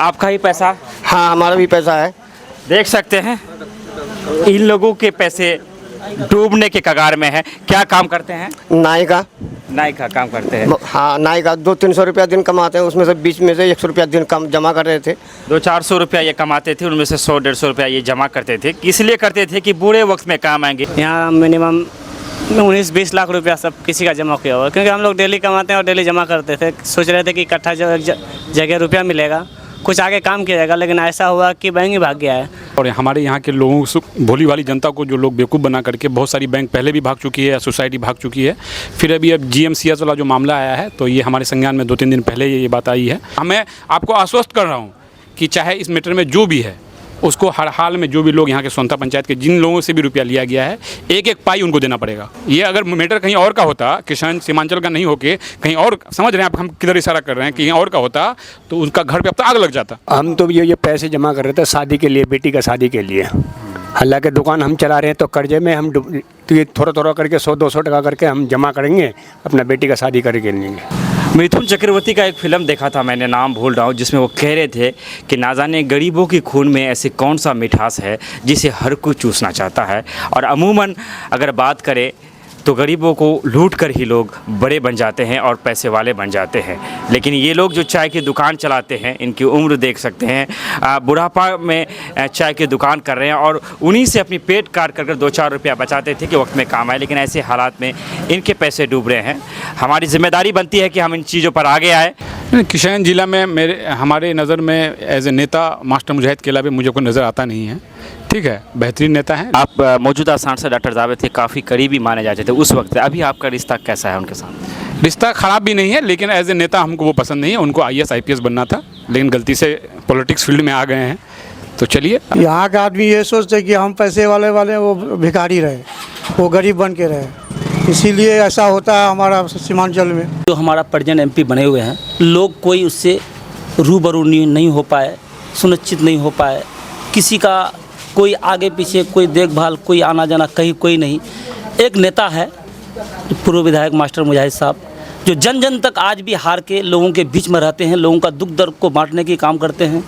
आपका ही पैसा? हाँ, हमारा भी पैसा है। देख सकते हैं इन लोगों के पैसे डूबने के कगार में है। क्या काम करते हैं? नाई का काम करते हैं। हाँ, नाई का 200-300 रुपया दिन कमाते हैं, उसमें से बीच में से 100 रुपया दिन कम जमा कर रहे थे। 200-400 रुपया ये कमाते थे, उनमें से 100-150 रुपया ये जमा करते थे। इसलिए करते थे कि बुरे वक्त में काम आएंगे। यहाँ मिनिमम 19-20 लाख रुपया सब किसी का जमा किया हुआ, क्योंकि हम लोग डेली कमाते हैं और डेली जमा करते थे। सोच रहे थे कि इकट्ठा जगह रुपया मिलेगा, कुछ आगे काम किया जाएगा, लेकिन ऐसा हुआ कि बैंक ही भाग गया है। और हमारे यहाँ के लोगों को, भोली वाली जनता को जो लोग बेवकूफ़ बना करके बहुत सारी बैंक पहले भी भाग चुकी है या सोसाइटी भाग चुकी है। फिर अभी अब GMCS वाला जो मामला आया है, तो ये हमारे संज्ञान में 2-3 दिन पहले ये बात आई है। मैं आपको आश्वस्त कर रहा हूँ कि चाहे इस मैटर में जो भी है, उसको हर हाल में जो भी लोग यहाँ के सोनता पंचायत के जिन लोगों से भी रुपया लिया गया है, एक एक पाई उनको देना पड़ेगा। ये अगर मैटर कहीं और का होता, किसान सीमांचल का नहीं होके कहीं और, समझ रहे हैं आप हम किधर इशारा कर रहे हैं, कहीं और का होता तो उनका घर पे अब तक आग लग जाता। हम तो ये पैसे जमा कर रहे थे शादी के लिए, बेटी का शादी के लिए। हालांकि दुकान हम चला रहे हैं तो कर्जे में हम तो ये थोड़ा करके 100-200 टका करके हम जमा करेंगे, अपना बेटी का शादी करके लेंगे। मिथुन चक्रवर्ती का एक फिल्म देखा था मैंने, नाम भूल रहा हूँ, जिसमें वो कह रहे थे कि ना जाने गरीबों के खून में ऐसे कौन सा मिठास है जिसे हर कोई चूसना चाहता है। और अमूमन अगर बात करें तो गरीबों को लूट कर ही लोग बड़े बन जाते हैं और पैसे वाले बन जाते हैं। लेकिन ये लोग जो चाय की दुकान चलाते हैं, इनकी उम्र देख सकते हैं, बुढ़ापा में चाय की दुकान कर रहे हैं और उन्हीं से अपनी पेट काट कर 2-4 रुपया बचाते थे कि वक्त में काम आए। लेकिन ऐसे हालात में इनके पैसे डूब रहे हैं। हमारी जिम्मेदारी बनती है कि हम इन चीज़ों पर आगे आए। किशन जिला में हमारे नज़र में एज ए नेता मास्टर मुजाहिद के अलावा मुझे कोई नज़र आता नहीं है। ठीक है, बेहतरीन नेता है। आप मौजूदा सांसद डॉक्टर जावेद थे, काफ़ी करीबी माने जाते थे उस वक्त। अभी आपका रिश्ता कैसा है उनके साथ? रिश्ता ख़राब भी नहीं है, लेकिन एज ए नेता हमको वो पसंद नहीं है। उनको IAS IPS बनना था, लेकिन गलती से पॉलिटिक्स फील्ड में आ गए हैं। तो चलिए, यहाँ का आदमी ये सोचते कि हम पैसे वाले वो भिखारी रहे, वो गरीब बन के रहे, इसीलिए ऐसा होता है हमारा सीमांचल में। जो हमारा प्रेजेंट MP बने हुए हैं, लोग कोई उससे रूबरू नहीं हो पाए, सुनिश्चित नहीं हो पाए, किसी का कोई आगे पीछे कोई देखभाल, कोई आना जाना कहीं कोई नहीं। एक नेता है पूर्व विधायक मास्टर मुजाहिद साहब, जो जन जन तक आज भी हार के लोगों के बीच में रहते हैं, लोगों का दुख दर्द को बांटने की काम करते हैं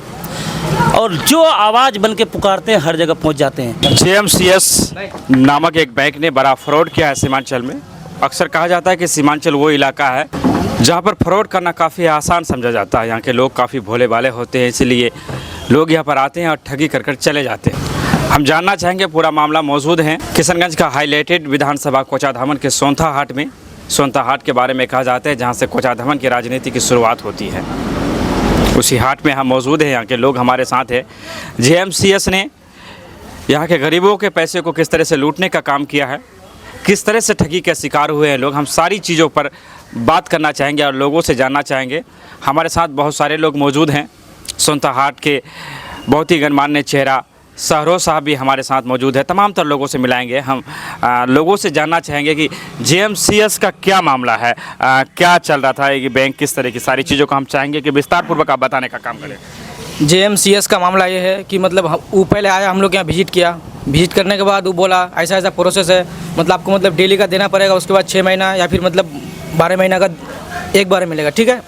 और जो आवाज़ बन के पुकारते हैं हर जगह पहुंच जाते हैं। GMCS नामक एक बैंक ने बड़ा फ्रॉड किया है सीमांचल में। अक्सर कहा जाता है कि सीमांचल वो इलाका है जहाँ पर फ्रॉड करना काफ़ी आसान समझा जाता है। यहाँ के लोग काफ़ी भोले भाले होते हैं, इसलिए लोग यहाँ पर आते हैं और ठगी कर चले जाते हैं। हम जानना चाहेंगे पूरा मामला। मौजूद हैं किशनगंज का हाईलाइटेड विधानसभा कोचाधामन के सोनता हाट में। सोनता हाट के बारे में कहा जाता है जहाँ से कोचाधामन की राजनीति की शुरुआत होती है, उसी हाट में हम मौजूद हैं। यहाँ के लोग हमारे साथ हैं। GMCS ने यहाँ के गरीबों के पैसे को किस तरह से लूटने का काम किया है, किस तरह से ठगी के शिकार हुए हैं लोग, हम सारी चीज़ों पर बात करना चाहेंगे और लोगों से जानना चाहेंगे। हमारे साथ बहुत सारे लोग मौजूद हैं। सोनता हाट के बहुत ही गणमान्य चेहरा सहरोज साहब भी हमारे साथ मौजूद है। तमाम तर लोगों से मिलाएंगे हम, लोगों से जानना चाहेंगे कि GMCS का क्या मामला है, क्या चल रहा था, ये बैंक किस तरह की, सारी चीज़ों को हम चाहेंगे कि विस्तारपूर्वक आप बताने का काम करें। GMCS का मामला ये है कि मतलब वो पहले आया, हम लोग यहाँ विजिट किया। विजिट करने के बाद वो बोला ऐसा ऐसा प्रोसेस है, मतलब आपको मतलब डेली का देना पड़ेगा, उसके बाद 6 महीना या फिर मतलब 12 महीना का एक बार मिलेगा। ठीक है,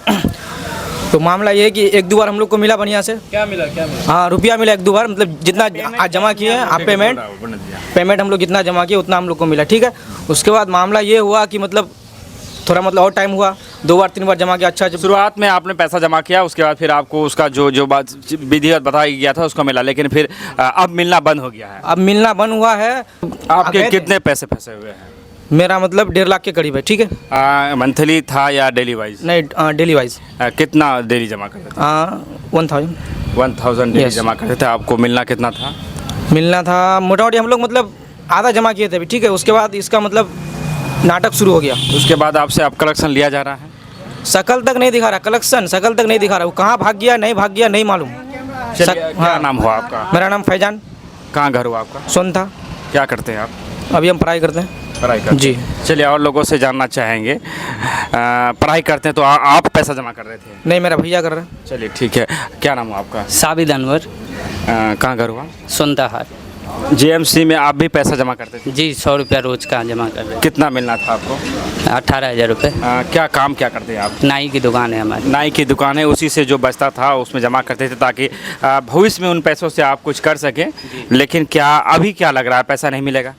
तो मामला ये है कि 1-2 बार हम लोग को मिला बढ़िया से। क्या मिला? हाँ, रुपया मिला 1-2 बार, मतलब जितना आज जमा किए हैं आप पेमेंट हम लोग जितना जमा किए उतना हम लोग को मिला। ठीक है, उसके बाद मामला ये हुआ कि मतलब थोड़ा मतलब और टाइम हुआ, 2 बार 3 बार जमा किया। अच्छा, शुरुआत में आपने पैसा जमा किया, उसके बाद फिर आपको उसका जो बात विधिवत बताया गया था उसको मिला, लेकिन फिर अब मिलना बंद हो गया है। अब मिलना बंद हुआ है। आपके कितने पैसे फंसे हुए हैं? मेरा मतलब 1.5 लाख के करीब है। ठीक है, मंथली था या डेली वाइज? नहीं, डेली वाइज। कितना डेली जमा करते थे? 1000 डेली जमा करते थे। आपको मिलना कितना था? मिलना था मोटा मोटी हम लोग मतलब आधा जमा किए थे। ठीक है, उसके बाद इसका मतलब नाटक शुरू हो गया। उसके बाद आपसे अब कलेक्शन लिया जा रहा है? शकल तक नहीं दिखा रहा, कलेक्शन शकल तक नहीं दिखा रहा। वो कहाँ भाग गया नहीं मालूम। क्या नाम हुआ आपका? मेरा नाम फैजान। कहाँ घर हुआ आपका? सोनता। क्या करते हैं आप? अभी हम पढ़ाई करते हैं। पढ़ाई करते जी। चलिए, और लोगों से जानना चाहेंगे। पढ़ाई करते हैं तो आप पैसा जमा कर रहे थे? नहीं, मेरा भैया कर रहा है। चलिए ठीक है, क्या नाम हुआ आपका? साबिद अनवर। कहाँ घर हुआ? सोनता हाट। जीएमसी में आप भी पैसा जमा करते थे? जी 100 रुपया रोज़ का जमा कर रहे कितना मिलना था आपको? 18,000 रुपये। क्या काम क्या करते हैं आप? नाई की दुकान है हमारी। नाई की दुकान है, उसी से जो बचता था उसमें जमा करते थे ताकि भविष्य में उन पैसों से आप कुछ कर सकें। लेकिन क्या अभी क्या लग रहा है, पैसा नहीं मिलेगा?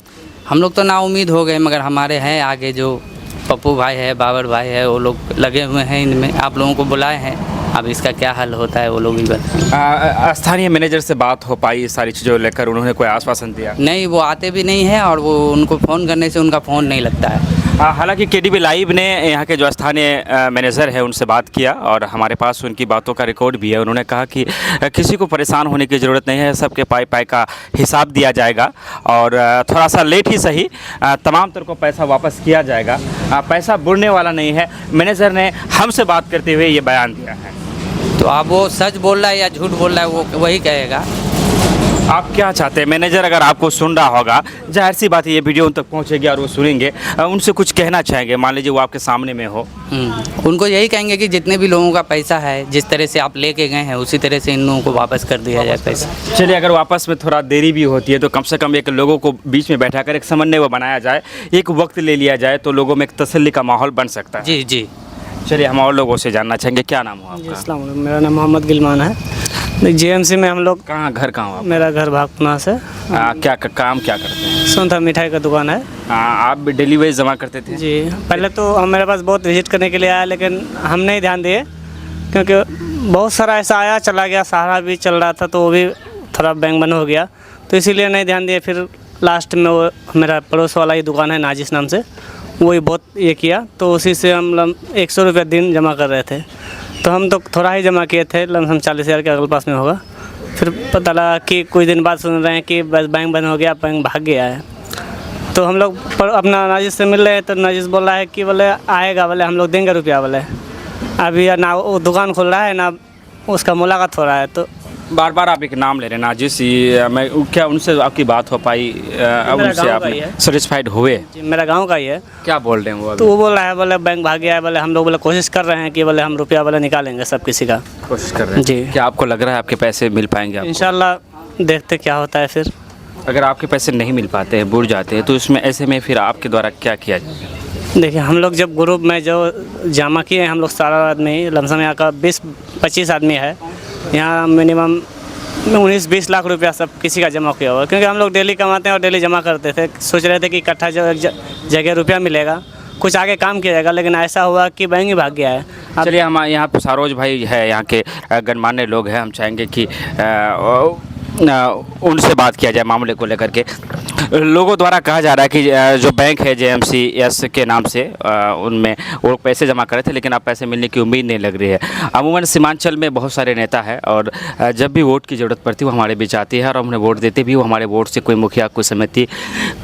हम लोग तो ना उम्मीद हो गए, मगर हमारे हैं आगे जो पप्पू भाई है, बाबर भाई है, वो लोग लगे हुए हैं इनमें। आप लोगों को बुलाए हैं, अब इसका क्या हल होता है वो लोग ही बताएं। स्थानीय मैनेजर से बात हो पाई इस सारी चीज़ों को लेकर? उन्होंने कोई आश्वासन दिया? नहीं, वो आते भी नहीं है और वो उनको फ़ोन करने से उनका फ़ोन नहीं लगता है। हालांकि केडीबी लाइव ने यहाँ के जो स्थानीय मैनेजर है उनसे बात किया और हमारे पास उनकी बातों का रिकॉर्ड भी है। उन्होंने कहा कि किसी को परेशान होने की ज़रूरत नहीं है, सबके पाई का हिसाब दिया जाएगा और थोड़ा सा लेट ही सही तमाम तरह को पैसा वापस किया जाएगा। पैसा बुड़ने वाला नहीं है। मैनेजर ने हमसे बात करते हुए ये बयान दिया है। तो अब वो सच बोल रहा है या झूठ बोल रहा है वो वही कहेगा। आप क्या चाहते हैं? मैनेजर अगर आपको सुन रहा होगा, जाहिर सी बात है ये वीडियो उन तक पहुंचेगी और वो सुनेंगे, उनसे कुछ कहना चाहेंगे? मान लीजिए वो आपके सामने में हो। उनको यही कहेंगे कि जितने भी लोगों का पैसा है, जिस तरह से आप लेके गए हैं उसी तरह से इन लोगों को वापस कर दिया जाए पैसा। चलिए, अगर वापस में थोड़ा देरी भी होती है तो कम से कम एक लोगों को बीच में बैठाकर एक समन्वय वो बनाया जाए, एक वक्त ले लिया जाए तो लोगों में एक तसल्ली का माहौल बन सकता है। जी जी। चलिए, हम और लोगों से जानना चाहेंगे, क्या नाम हो आपका? अस्सलाम वालेकुम, मेरा नाम मोहम्मद गिलमान है। जीएमसी में हम लोग। कहाँ घर कहाँ हो? मेरा घर भागपुना से। क्या काम क्या करते हैं? सोनथा मिठाई का दुकान है। आप भी डेली वेज जमा करते थे? जी, पहले तो हम मेरे पास बहुत विजिट करने के लिए आया, लेकिन हम नहीं ध्यान दिए क्योंकि बहुत सारा ऐसा आया चला गया। सहारा भी चल रहा था तो वो भी थोड़ा बैंक बंद हो गया, तो इसीलिए नहीं ध्यान दिए। फिर लास्ट में वो मेरा पड़ोस वाला ही दुकान है नाजिस नाम से, वही बहुत ये किया, तो उसी से हम 100 रुपये दिन जमा कर रहे थे। तो हम तो थोड़ा ही जमा किए थे, लमसम 40,000 के अगल पास में होगा। फिर पता लगा कि कुछ दिन बाद सुन रहे हैं कि बस बैंक बंद हो गया, बैंक भाग गया है। तो हम लोग अपना नाजिस से मिल रहे हैं तो नाजिस बोल रहा है कि बोले आएगा, बोले हम लोग देंगे रुपया, बोले अभी ना वो दुकान खुल रहा है ना उसका मुलाकात हो रहा है। तो बार बार आप एक नाम ले रहे हैं नाजिस, मैं क्या उनसे आपकी बात हो पाई? अब उनसे आप सेटिस्फाइड हुए? जी, मेरा गांव का ही है। क्या बोल रहे हैं वो? तो वो बोल रहा है बोले बैंक भाग गया है, बोले हम लोग बोले कोशिश कर रहे हैं कि बोले हम रुपया बोले निकालेंगे सब किसी का। कोशिश कर रहे हैं जी। क्या आपको लग रहा है आपके पैसे मिल पाएंगे? इंशाल्लाह देखते क्या होता है। फिर अगर आपके पैसे नहीं मिल पाते हैं, बुड़ जाते हैं, तो इसमें ऐसे में फिर आपके द्वारा क्या किया जाएगा? देखिए, हम लोग जब ग्रुप में जो जमा किए हैं हम लोग सारा आदमी, लमसम यहाँ का 20-25 आदमी है। यहाँ मिनिमम 19-20 लाख रुपया सब किसी का जमा किया हुआ, क्योंकि हम लोग डेली कमाते हैं और डेली जमा करते थे। सोच रहे थे कि इकट्ठा जगह रुपया मिलेगा, कुछ आगे काम किया जाएगा, लेकिन ऐसा हुआ कि बैंक ही भाग गया है। चलिए, हम यहाँ पे सरोज भाई है, यहाँ के गणमान्य लोग हैं, हम चाहेंगे कि उनसे बात किया जाए मामले को लेकर के। लोगों द्वारा कहा जा रहा है कि जो बैंक है JMCS के नाम से उनमें वो पैसे जमा करे थे, लेकिन अब पैसे मिलने की उम्मीद नहीं लग रही है। अमूमन सीमांचल में बहुत सारे नेता हैं और जब भी वोट की ज़रूरत पड़ती है वो हमारे बीच आती है और हमने वोट देते भी, वो हमारे वोट से कोई मुखिया, कोई समिति,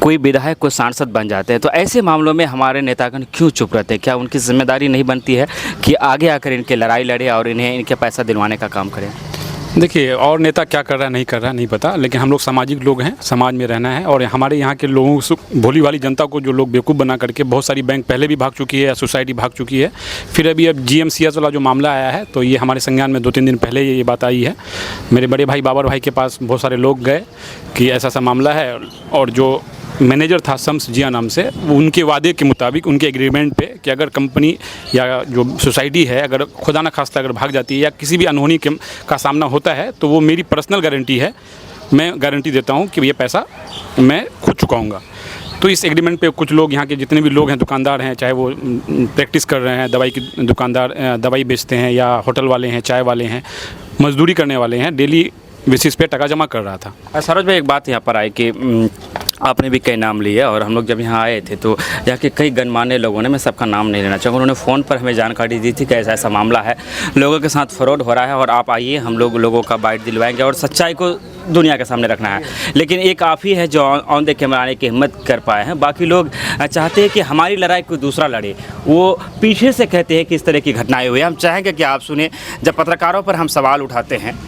कोई विधायक, कोई सांसद बन जाते हैं। तो ऐसे मामलों में हमारे नेतागण क्यों चुप रहते हैं? क्या उनकी जिम्मेदारी नहीं बनती है कि आगे आकर इनकी लड़ाई लड़े और इन्हें इनके पैसा दिलवाने का काम करें? देखिए, और नेता क्या कर रहा है नहीं कर रहा है नहीं पता, लेकिन हम लोग सामाजिक लोग हैं, समाज में रहना है। और हमारे यहाँ के लोगों को, भोली वाली जनता को जो लोग बेवकूफ़ बना करके बहुत सारी बैंक पहले भी भाग चुकी है या सोसाइटी भाग चुकी है। फिर अब GMCS वाला जो मामला आया है तो ये हमारे संज्ञान में 2-3 दिन पहले ये बात आई है। मेरे बड़े भाई बाबर भाई के पास बहुत सारे लोग गए कि ऐसा सा मामला है, और जो मैनेजर था शम्स जिया नाम से, वो उनके वादे के मुताबिक, उनके एग्रीमेंट पे कि अगर कंपनी या जो सोसाइटी है अगर खुदा न खास्ता अगर भाग जाती है या किसी भी अनहोनी का सामना होता है तो वो मेरी पर्सनल गारंटी है, मैं गारंटी देता हूँ कि ये पैसा मैं खुद चुकाऊँगा। तो इस एग्रीमेंट पे कुछ लोग, यहाँ के जितने भी लोग हैं, दुकानदार हैं, चाहे वो प्रैक्टिस कर रहे हैं, दवाई की दुकानदार दवाई बेचते हैं, या होटल वाले हैं, चाय वाले हैं, मजदूरी करने वाले हैं, डेली बेसिस पे टका जमा कर रहा था। सरोज भाई, एक बात यहाँ पर आई कि आपने भी कई नाम लिए और हम लोग जब यहाँ आए थे तो यहाँ के कई गणमान्य लोगों ने, मैं सबका नाम नहीं लेना चाहूँगा, उन्होंने फ़ोन पर हमें जानकारी दी थी कि ऐसा ऐसा मामला है, लोगों के साथ फ्रॉड हो रहा है और आप आइए, हम लोग लोगों का बाइट दिलवाएंगे और सच्चाई को दुनिया के सामने रखना है। लेकिन एक आप ही है जो ऑन द कैमरा आने की हिम्मत कर पाए हैं। बाकी लोग चाहते हैं कि हमारी लड़ाई कोई दूसरा लड़े, वो पीछे से कहते हैं कि इस तरह की घटनाएँ हुई। हम चाहेंगे कि आप सुने, जब पत्रकारों पर हम सवाल उठाते हैं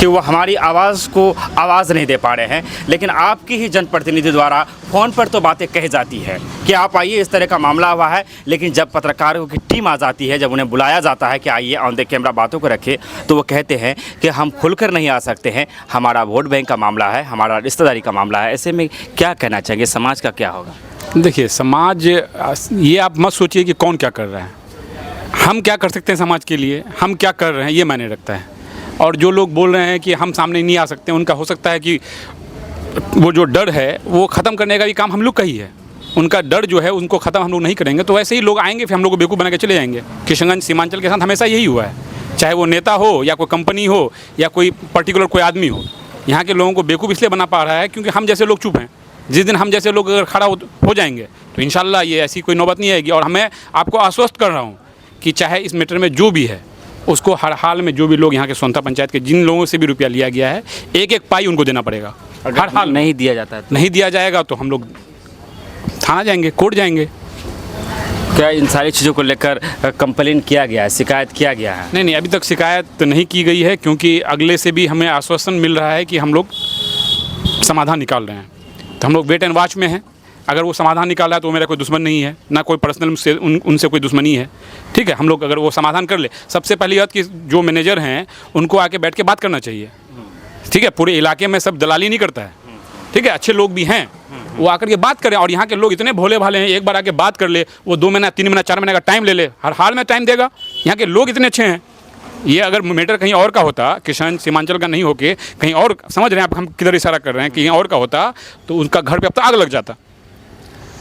कि वो हमारी आवाज़ को आवाज़ नहीं दे पा रहे हैं, लेकिन आपकी ही जनप्रतिनिधि द्वारा फ़ोन पर तो बातें कही जाती है कि आप आइए, इस तरह का मामला हुआ है, लेकिन जब पत्रकारों की टीम आ जाती है, जब उन्हें बुलाया जाता है कि आइए ऑन द कैमरा बातों को रखें, तो वो कहते हैं कि हम खुलकर नहीं आ सकते हैं, हमारा वोट बैंक का मामला है, हमारा रिश्तेदारी का मामला है। ऐसे में क्या कहना चाहेंगे, समाज का क्या होगा? देखिए, समाज, ये आप मत सोचिए कि कौन क्या कर रहा है, हम क्या कर सकते हैं समाज के लिए, हम क्या कर रहे हैं ये मायने रखता है। और जो लोग बोल रहे हैं कि हम सामने नहीं आ सकते, उनका हो सकता है कि वो जो डर है वो ख़त्म करने का भी काम हम लोग का ही है। उनका डर जो है उनको ख़त्म हम लोग नहीं करेंगे तो ऐसे ही लोग आएंगे, फिर हम लोग को बेवकूफ़ बना के चले जाएंगे। किशनगंज सीमांचल के साथ हमेशा यही हुआ है, चाहे वो नेता हो या कोई कंपनी हो या कोई पर्टिकुलर कोई आदमी हो। यहाँ के लोगों को बेवकूफ़ इसलिए बना पा रहा है क्योंकि हम जैसे लोग चुप हैं। जिस दिन हम जैसे लोग अगर खड़ा हो जाएंगे तो इंशाल्लाह ये ऐसी कोई नौबत नहीं आएगी। और मैं आपको आश्वस्त कर रहा हूँ कि चाहे इस मैटर में जो भी है उसको हर हाल में, जो भी लोग यहाँ के सोनता पंचायत के जिन लोगों से भी रुपया लिया गया है, एक एक पाई उनको देना पड़ेगा। हर हाल नहीं दिया जाता है, नहीं दिया जाएगा तो हम लोग थाना जाएंगे, कोर्ट जाएंगे। क्या इन सारी चीज़ों को लेकर कंप्लेन किया गया है, शिकायत किया गया है? नहीं, अभी तक शिकायत नहीं की गई है क्योंकि अगले से भी हमें आश्वासन मिल रहा है कि हम लोग समाधान निकाल रहे हैं। तो हम लोग वेट एंड वॉच में हैं। अगर वो समाधान निकाला है तो मेरा कोई दुश्मन नहीं है, ना कोई पर्सनल से उनसे कोई दुश्मनी है। ठीक है, हम लोग अगर वो समाधान कर ले, सबसे पहली बात कि जो मैनेजर हैं उनको आके बैठ के बात करना चाहिए। ठीक है, पूरे इलाके में सब दलाली नहीं करता है। ठीक है, अच्छे लोग भी हैं, वो आकर के बात करें। और यहाँ के लोग इतने भोले भाले हैं, एक बार आके बात कर ले, वो 2 महीना 3 महीना 4 महीने का टाइम ले ले, हर हाल में टाइम देगा। यहाँ के लोग इतने अच्छे हैं। ये अगर मैटर कहीं और का होता, किशन सीमांचल का नहीं होके कहीं और, समझ रहे हैं आप हम किधर इशारा कर रहे हैं, कहीं और का होता तो उनका घर पे अब तक आग लग जाता।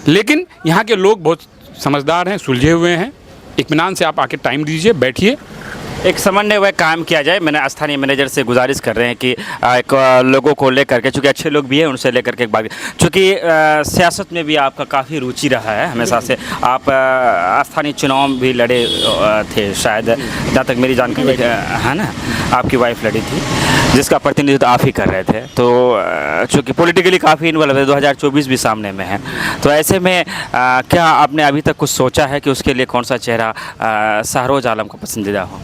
लेकिन यहाँ के लोग बहुत समझदार हैं, सुलझे हुए हैं। इत्मीनान से आप आके टाइम दीजिए, बैठिए, एक समन्वय काम किया जाए। मैंने स्थानीय मैनेजर से गुजारिश कर रहे हैं कि एक लोगों को लेकर के, चूँकि अच्छे लोग भी हैं, उनसे लेकर के एक बात, चूँकि सियासत में भी आपका काफ़ी रुचि रहा है हमेशा से। आप स्थानीय चुनाव भी लड़े थे शायद, जहाँ तक मेरी जानकारी है ना, आपकी वाइफ लड़ी थी, जिसका प्रतिनिधित्व आप ही कर रहे थे। तो चूँकि पॉलिटिकली काफ़ी इन्वॉल्व है, 2024 भी सामने में है, तो ऐसे में क्या आपने अभी तक कुछ सोचा है कि उसके लिए कौन सा चेहरा शहरोज आलम का पसंदीदा हो?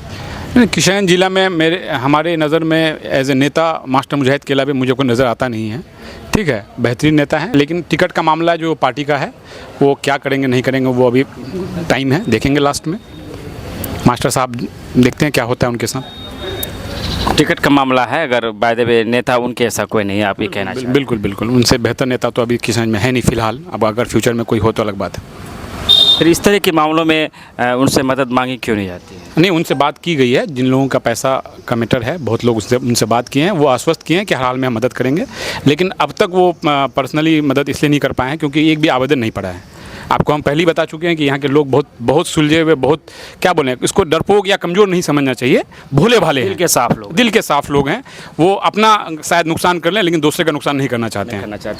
किशनगंज जिला में हमारे नज़र में एज ए नेता मास्टर मुजाहिद के अलावा मुझे कोई नज़र आता नहीं है। ठीक है, बेहतरीन नेता है, लेकिन टिकट का मामला जो पार्टी का है वो क्या करेंगे नहीं करेंगे वो अभी टाइम है, देखेंगे लास्ट में। मास्टर साहब देखते हैं क्या होता है उनके साथ। टिकट का मामला है, अगर बाय द वे नेता उनके ऐसा कोई नहीं है, आप ये कहना चाहिए? बिल्कुल, उनसे बेहतर नेता तो अभी किशनगंज में है नहीं फिलहाल। अब अगर फ्यूचर में कोई हो तो अलग बात है। फिर इस तरह के मामलों में उनसे मदद मांगी क्यों नहीं जाती है? नहीं, उनसे बात की गई है। जिन लोगों का पैसा का मैटर है, बहुत लोग उनसे बात किए हैं, वो आश्वस्त किए हैं कि हर हाल में हम मदद करेंगे। लेकिन अब तक वो पर्सनली मदद इसलिए नहीं कर पाए हैं क्योंकि एक भी आवेदन नहीं पड़ा है। आपको हम पहले ही बता चुके हैं कि यहाँ के लोग बहुत सुलझे हुए, बहुत क्या बोलें, इसको डरपोक या कमज़ोर नहीं समझना चाहिए, भोले भाले हैं, दिल के साफ लोग हैं। वो अपना शायद नुकसान कर लें लेकिन दूसरे का नुकसान नहीं करना चाहते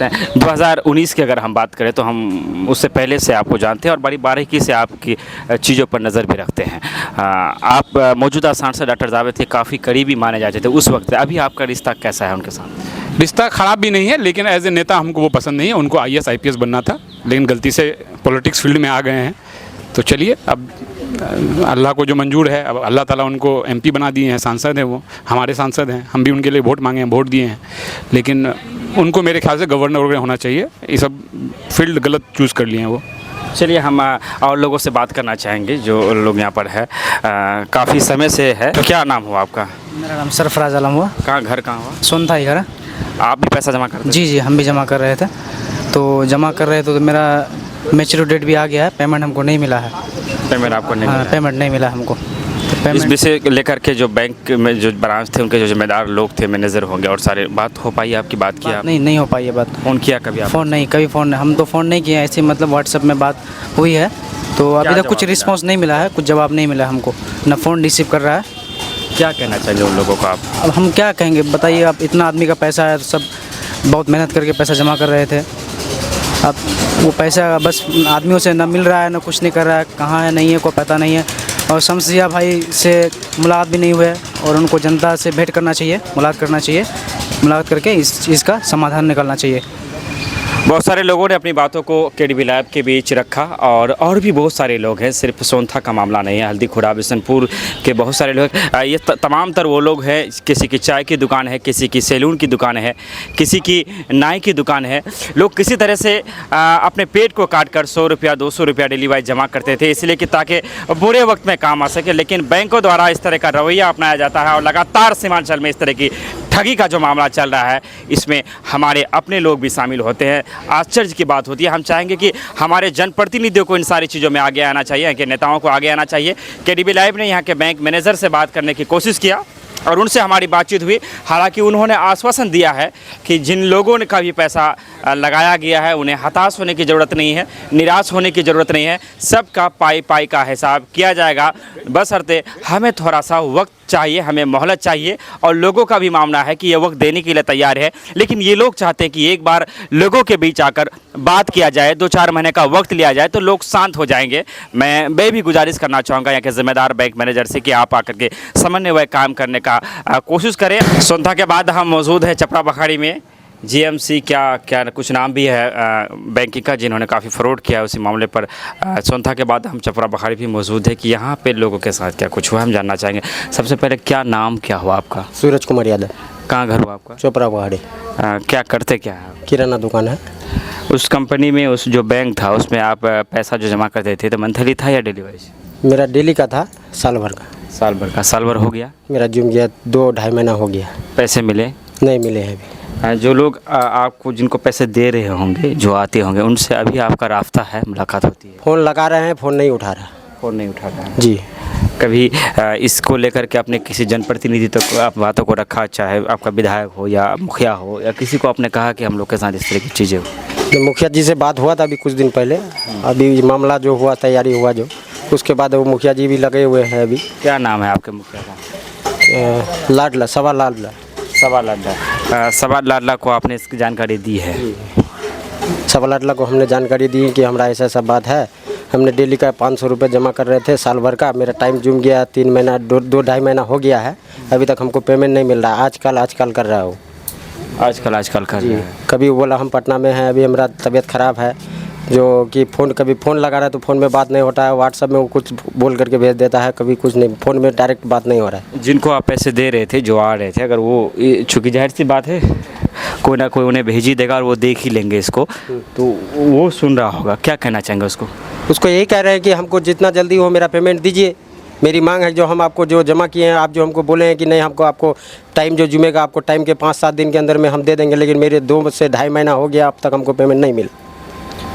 हैं। 2019 की अगर हम बात करें तो हम उससे पहले से आपको जानते हैं और बड़ी बारीकी से आपकी चीज़ों पर नज़र भी रखते हैं। आप मौजूदा सांसद डॉक्टर जावेद के काफ़ी करीबी माने जाते थे उस वक्त। अभी आपका रिश्ता कैसा है उनके साथ? रिश्ता ख़राब भी नहीं है, लेकिन एज ए नेता हमको वो पसंद नहीं है। उनको IAS IPS बनना था, लेकिन गलती से पॉलिटिक्स फील्ड में आ गए हैं। तो चलिए, अब अल्लाह को जो मंजूर है, अब अल्लाह ताला उनको MP बना दिए हैं, सांसद हैं, वो हमारे सांसद हैं, हम भी उनके लिए वोट मांगे हैं, वोट दिए हैं। लेकिन उनको मेरे ख्याल से गवर्नर वगैरह होना चाहिए। ये सब फील्ड गलत चूज़ कर लिए हैं वो। चलिए, हम और लोगों से बात करना चाहेंगे जो लोग यहाँ पर है, काफ़ी समय से है। तो क्या नाम हुआ आपका? मेरा नाम सरफराज आलम हुआ। कहाँ घर कहाँ हुआ? सोनता ही घर। आप भी पैसा जमा करते? जी, हम भी जमा कर रहे थे। तो जमा कर रहे थे तो मेरा मैच्योर डेट भी आ गया है, पेमेंट हमको नहीं मिला है। पेमेंट आपको नहीं मिला? पेमेंट नहीं मिला हमको। तो इस विषय लेकर के जो बैंक में जो ब्रांच थे, उनके जो जिम्मेदार लोग थे, मैनेजर होंगे और सारे, बात हो पाई आपकी? बात किया? नहीं हो पाई है बात। फ़ोन किया कभी आप? फ़ोन नहीं, कभी फ़ोन नहीं, हम तो फ़ोन नहीं किए, ऐसे मतलब व्हाट्सएप में बात हुई है। तो अभी तक कुछ रिस्पॉन्स नहीं मिला है, कुछ जवाब नहीं मिला हमको, ना फ़ोन रिसीव कर रहा है। क्या कहना चाहिए उन लोगों को आप? अब हम क्या कहेंगे, बताइए आप। इतना आदमी का पैसा है, सब बहुत मेहनत करके पैसा जमा कर रहे थे। अब वो पैसा बस आदमियों से ना मिल रहा है, ना कुछ नहीं कर रहा है, कहाँ है नहीं है कोई पता नहीं है। और शमसिया भाई से मुलाकात भी नहीं हुए और उनको जनता से भेंट करना चाहिए, मुलाकात करना चाहिए, मुलाकात करके इस चीज़ का समाधान निकालना चाहिए। बहुत सारे लोगों ने अपनी बातों को केडीबी लाइव के बीच रखा और भी बहुत सारे लोग हैं, सिर्फ सोनथा का मामला नहीं है, हल्दी खुड़ा बिशनपुर के बहुत सारे लोग, ये तमाम तर वो लोग हैं, किसी की चाय की दुकान है, किसी की सैलून की दुकान है, किसी की नाई की दुकान है। लोग किसी तरह से अपने पेट को काट कर 100 रुपया 200 रुपया डेली वाइज जमा करते थे, इसलिए कि ताकि बुरे वक्त में काम आ सके। लेकिन बैंकों द्वारा इस तरह का रवैया अपनाया जाता है और लगातार सीमांचल में इस तरह की ठगी का जो मामला चल रहा है, इसमें हमारे अपने लोग भी शामिल होते हैं। आश्चर्य की बात होती है। हम चाहेंगे कि हमारे जनप्रतिनिधियों को इन सारी चीज़ों में आगे आना चाहिए, कि नेताओं को आगे आना चाहिए। केडीबी लाइव ने यहाँ के बैंक मैनेजर से बात करने की कोशिश किया और उनसे हमारी बातचीत हुई। हालांकि उन्होंने आश्वासन दिया है कि जिन लोगों ने का भी पैसा लगाया गया है उन्हें हताश होने की ज़रूरत नहीं है, निराश होने की ज़रूरत नहीं है। सबका पाई पाई का हिसाब किया जाएगा, बशर्ते हमें थोड़ा सा वक्त चाहिए, हमें मोहलत चाहिए। और लोगों का भी मानना है कि ये वक्त देने के लिए तैयार है, लेकिन ये लोग चाहते हैं कि एक बार लोगों के बीच आकर बात किया जाए, 2-4 महीने का वक्त लिया जाए तो लोग शांत हो जाएंगे। मैं भी गुजारिश करना चाहूँगा यहाँ के ज़िम्मेदार बैंक मैनेजर से कि आप आकर के समन्वय काम करने का कोशिश करें। सोनथा के बाद हम मौजूद हैं चपरा बखाड़ी में, जीएमसी क्या कुछ नाम भी है बैंक का, जिन्होंने काफ़ी फ्रॉड किया है उसी मामले पर। सोनथा के बाद हम चपरा बखाड़ी भी मौजूद है कि यहाँ पे लोगों के साथ क्या कुछ हुआ, हम जानना चाहेंगे। सबसे पहले क्या नाम क्या हुआ आपका? सूरज कुमार यादव। कहाँ घर हुआ आपका? चोपड़ा पहाड़ी। क्या करते क्या है? किराना दुकान है। उस कंपनी में, उस जो बैंक था उसमें आप पैसा जो जमा करते थे तो मंथली था या डेली वाइज? मेरा डेली का था, साल भर का। साल भर का? साल भर हो गया? मेरा जुम गया 2-2.5 महीना हो गया। पैसे मिले? नहीं मिले हैं अभी। जो लोग आपको जिनको पैसे दे रहे होंगे, जो आते होंगे, उनसे अभी आपका रास्ता है, मुलाकात होती है? फ़ोन लगा रहे हैं, फ़ोन नहीं उठा रहा। फ़ोन नहीं उठा रहा है जी। कभी इसको लेकर के अपने किसी जनप्रतिनिधि तक आप बातों को रखा, चाहे आपका विधायक हो या मुखिया हो, या किसी को आपने कहा कि हम लोग के साथ इस तरह की चीज़ें हो? तो मुखिया जी से बात हुआ था अभी कुछ दिन पहले। अभी मामला जो हुआ, तैयारी हुआ जो, उसके बाद वो मुखिया जी भी लगे हुए हैं अभी। क्या नाम है आपके मुखिया का? लाडला, सवा लाडला। सवा लाडला को आपने इसकी जानकारी दी है? सवा लाडला को हमने जानकारी दी कि हमारा ऐसा बात है। हमने डेली का 500 रुपये जमा कर रहे थे साल भर का। मेरा टाइम जुम गया, 3 महीना 2-2.5 महीना हो गया है, अभी तक हमको पेमेंट नहीं मिल रहा। आजकल कर रहा हूँ। आजकल कर रहा है। कभी बोला हम पटना में हैं, अभी हमारा तबीयत ख़राब है, जो कि कभी फ़ोन लगा रहा है तो फ़ोन में बात नहीं होता है, व्हाट्सएप में वो कुछ बोल करके भेज देता है, कभी कुछ नहीं, फ़ोन में डायरेक्ट बात नहीं हो रहा है। जिनको आप पैसे दे रहे थे, जो आ रहे थे, अगर वो, चूँकि जाहिर सी बात है कोई ना कोई उन्हें भेज ही देगा और वो देख ही लेंगे इसको, तो वो सुन रहा होगा, क्या कहना चाहेंगे उसको? उसको यही कह रहे हैं कि हमको जितना जल्दी हो मेरा पेमेंट दीजिए। मेरी मांग है जो हम आपको जो जमा किए हैं, आप जो हमको बोले हैं कि नहीं आपको टाइम जो जुमेगा, आपको टाइम के 5-7 दिन के अंदर में हम दे देंगे, लेकिन मेरे 2 से 2.5 महीना हो गया, अब तक हमको पेमेंट नहीं मिला।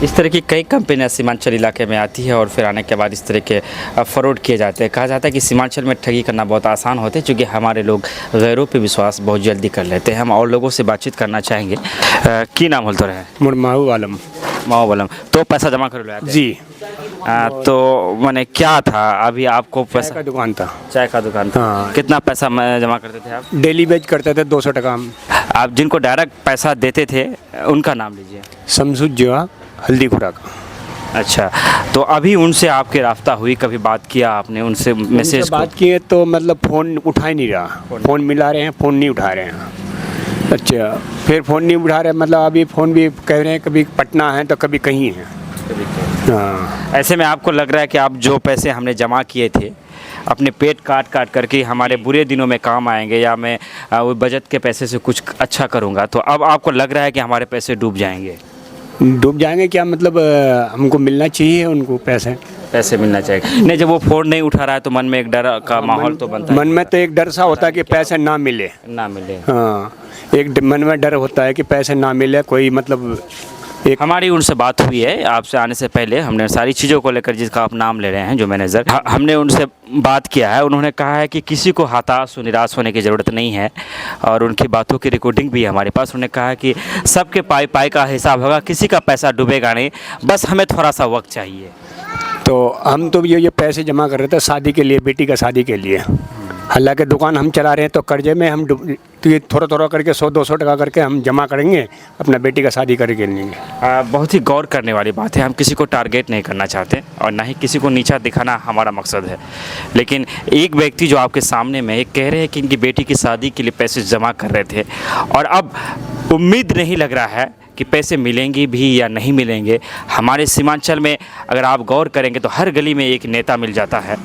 इस तरह की कई कंपनियां सीमांचल इलाके में आती है और फिर आने के बाद इस तरह के फ्रॉड किए जाते हैं। कहा जाता है कि सीमांचल में ठगी करना बहुत आसान होता है, क्योंकि हमारे लोग गैरों पे विश्वास बहुत जल्दी कर लेते हैं। हम और लोगों से बातचीत करना चाहेंगे। की नाम बोलते रहे? माहू आलम। माहू आलम। तो पैसा जमा कर लो जी। तो मैंने क्या था अभी आपको पैसा? चाय का दुकान था। चाय का दुकान था। हाँ। कितना पैसा जमा करते थे आप? डेली वेज करते थे 200 टका हम। आप जिनको डायरेक्ट पैसा देते थे उनका नाम लीजिए। शमसुद जो हल्दी खुड़ा का। अच्छा, तो अभी उनसे आपकी रास्ता हुई, कभी बात किया आपने उनसे? मैसेज बात किए तो मतलब फ़ोन उठा ही नहीं रहा। फ़ोन मिला रहे हैं, फ़ोन नहीं उठा रहे हैं। अच्छा, फिर फ़ोन नहीं उठा रहे, मतलब अभी फ़ोन भी कह रहे हैं कभी पटना है तो कभी कहीं है। हाँ। ऐसे में आपको लग रहा है कि आप जो पैसे हमने जमा किए थे अपने पेट काट करके हमारे बुरे दिनों में काम आएंगे, या मैं वो बचत के पैसे से कुछ अच्छा करूँगा, तो अब आपको लग रहा है कि हमारे पैसे डूब जाएंगे? डूब जाएंगे क्या, मतलब हमको मिलना चाहिए उनको पैसे मिलना चाहिए। नहीं, जब वो फ़ोन नहीं उठा रहा है तो मन में एक डर का माहौल तो बनता है। मन में तो एक डर सा होता है कि पैसे ना मिले। हाँ, एक मन में डर होता है कि पैसे ना मिले, कोई मतलब हमारी उनसे बात हुई है आपसे आने से पहले। हमने सारी चीज़ों को लेकर, जिसका आप नाम ले रहे हैं जो मैनेजर, हमने उनसे बात किया है। उन्होंने कहा है कि किसी को हताश निराश होने की ज़रूरत नहीं है, और उनकी बातों की रिकॉर्डिंग भी है हमारे पास। उन्होंने कहा है कि सबके पाई का हिसाब होगा, किसी का पैसा डूबेगा नहीं, बस हमें थोड़ा सा वक्त चाहिए। तो हम तो ये पैसे जमा कर रहे थे शादी के लिए, बेटी का शादी के लिए। हालांकि दुकान हम चला रहे हैं तो कर्जे में हम तो ये थोड़ा करके 100-200 टका करके हम जमा करेंगे, अपना बेटी का शादी करके लेंगे। बहुत ही गौर करने वाली बात है। हम किसी को टारगेट नहीं करना चाहते और ना ही किसी को नीचा दिखाना हमारा मकसद है, लेकिन एक व्यक्ति जो आपके सामने में कह रहे हैं कि इनकी बेटी की शादी के लिए पैसे जमा कर रहे थे, और अब उम्मीद नहीं लग रहा है कि पैसे मिलेंगे भी या नहीं मिलेंगे। हमारे सीमांचल में अगर आप गौर करेंगे तो हर गली में एक नेता मिल जाता है,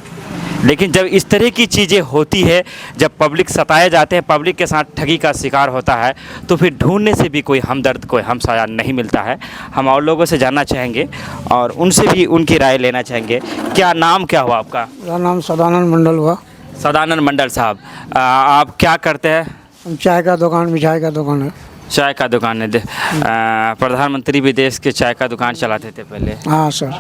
लेकिन जब इस तरह की चीज़ें होती है, जब पब्लिक सताए जाते हैं, पब्लिक के साथ ठगी का शिकार होता है, तो फिर ढूंढने से भी कोई हमदर्द, कोई हमसाया नहीं मिलता है। हम और लोगों से जानना चाहेंगे और उनसे भी उनकी राय लेना चाहेंगे। क्या नाम क्या हुआ आपका? मेरा नाम सदानंद मंडल हुआ। सदानंद मंडल साहब, आप क्या करते हैं? हम चाय का दुकान, मिठाई का दुकान है। चाय का दुकान है। प्रधानमंत्री भी देश के चाय का दुकान चलाते थे पहले। हाँ सर।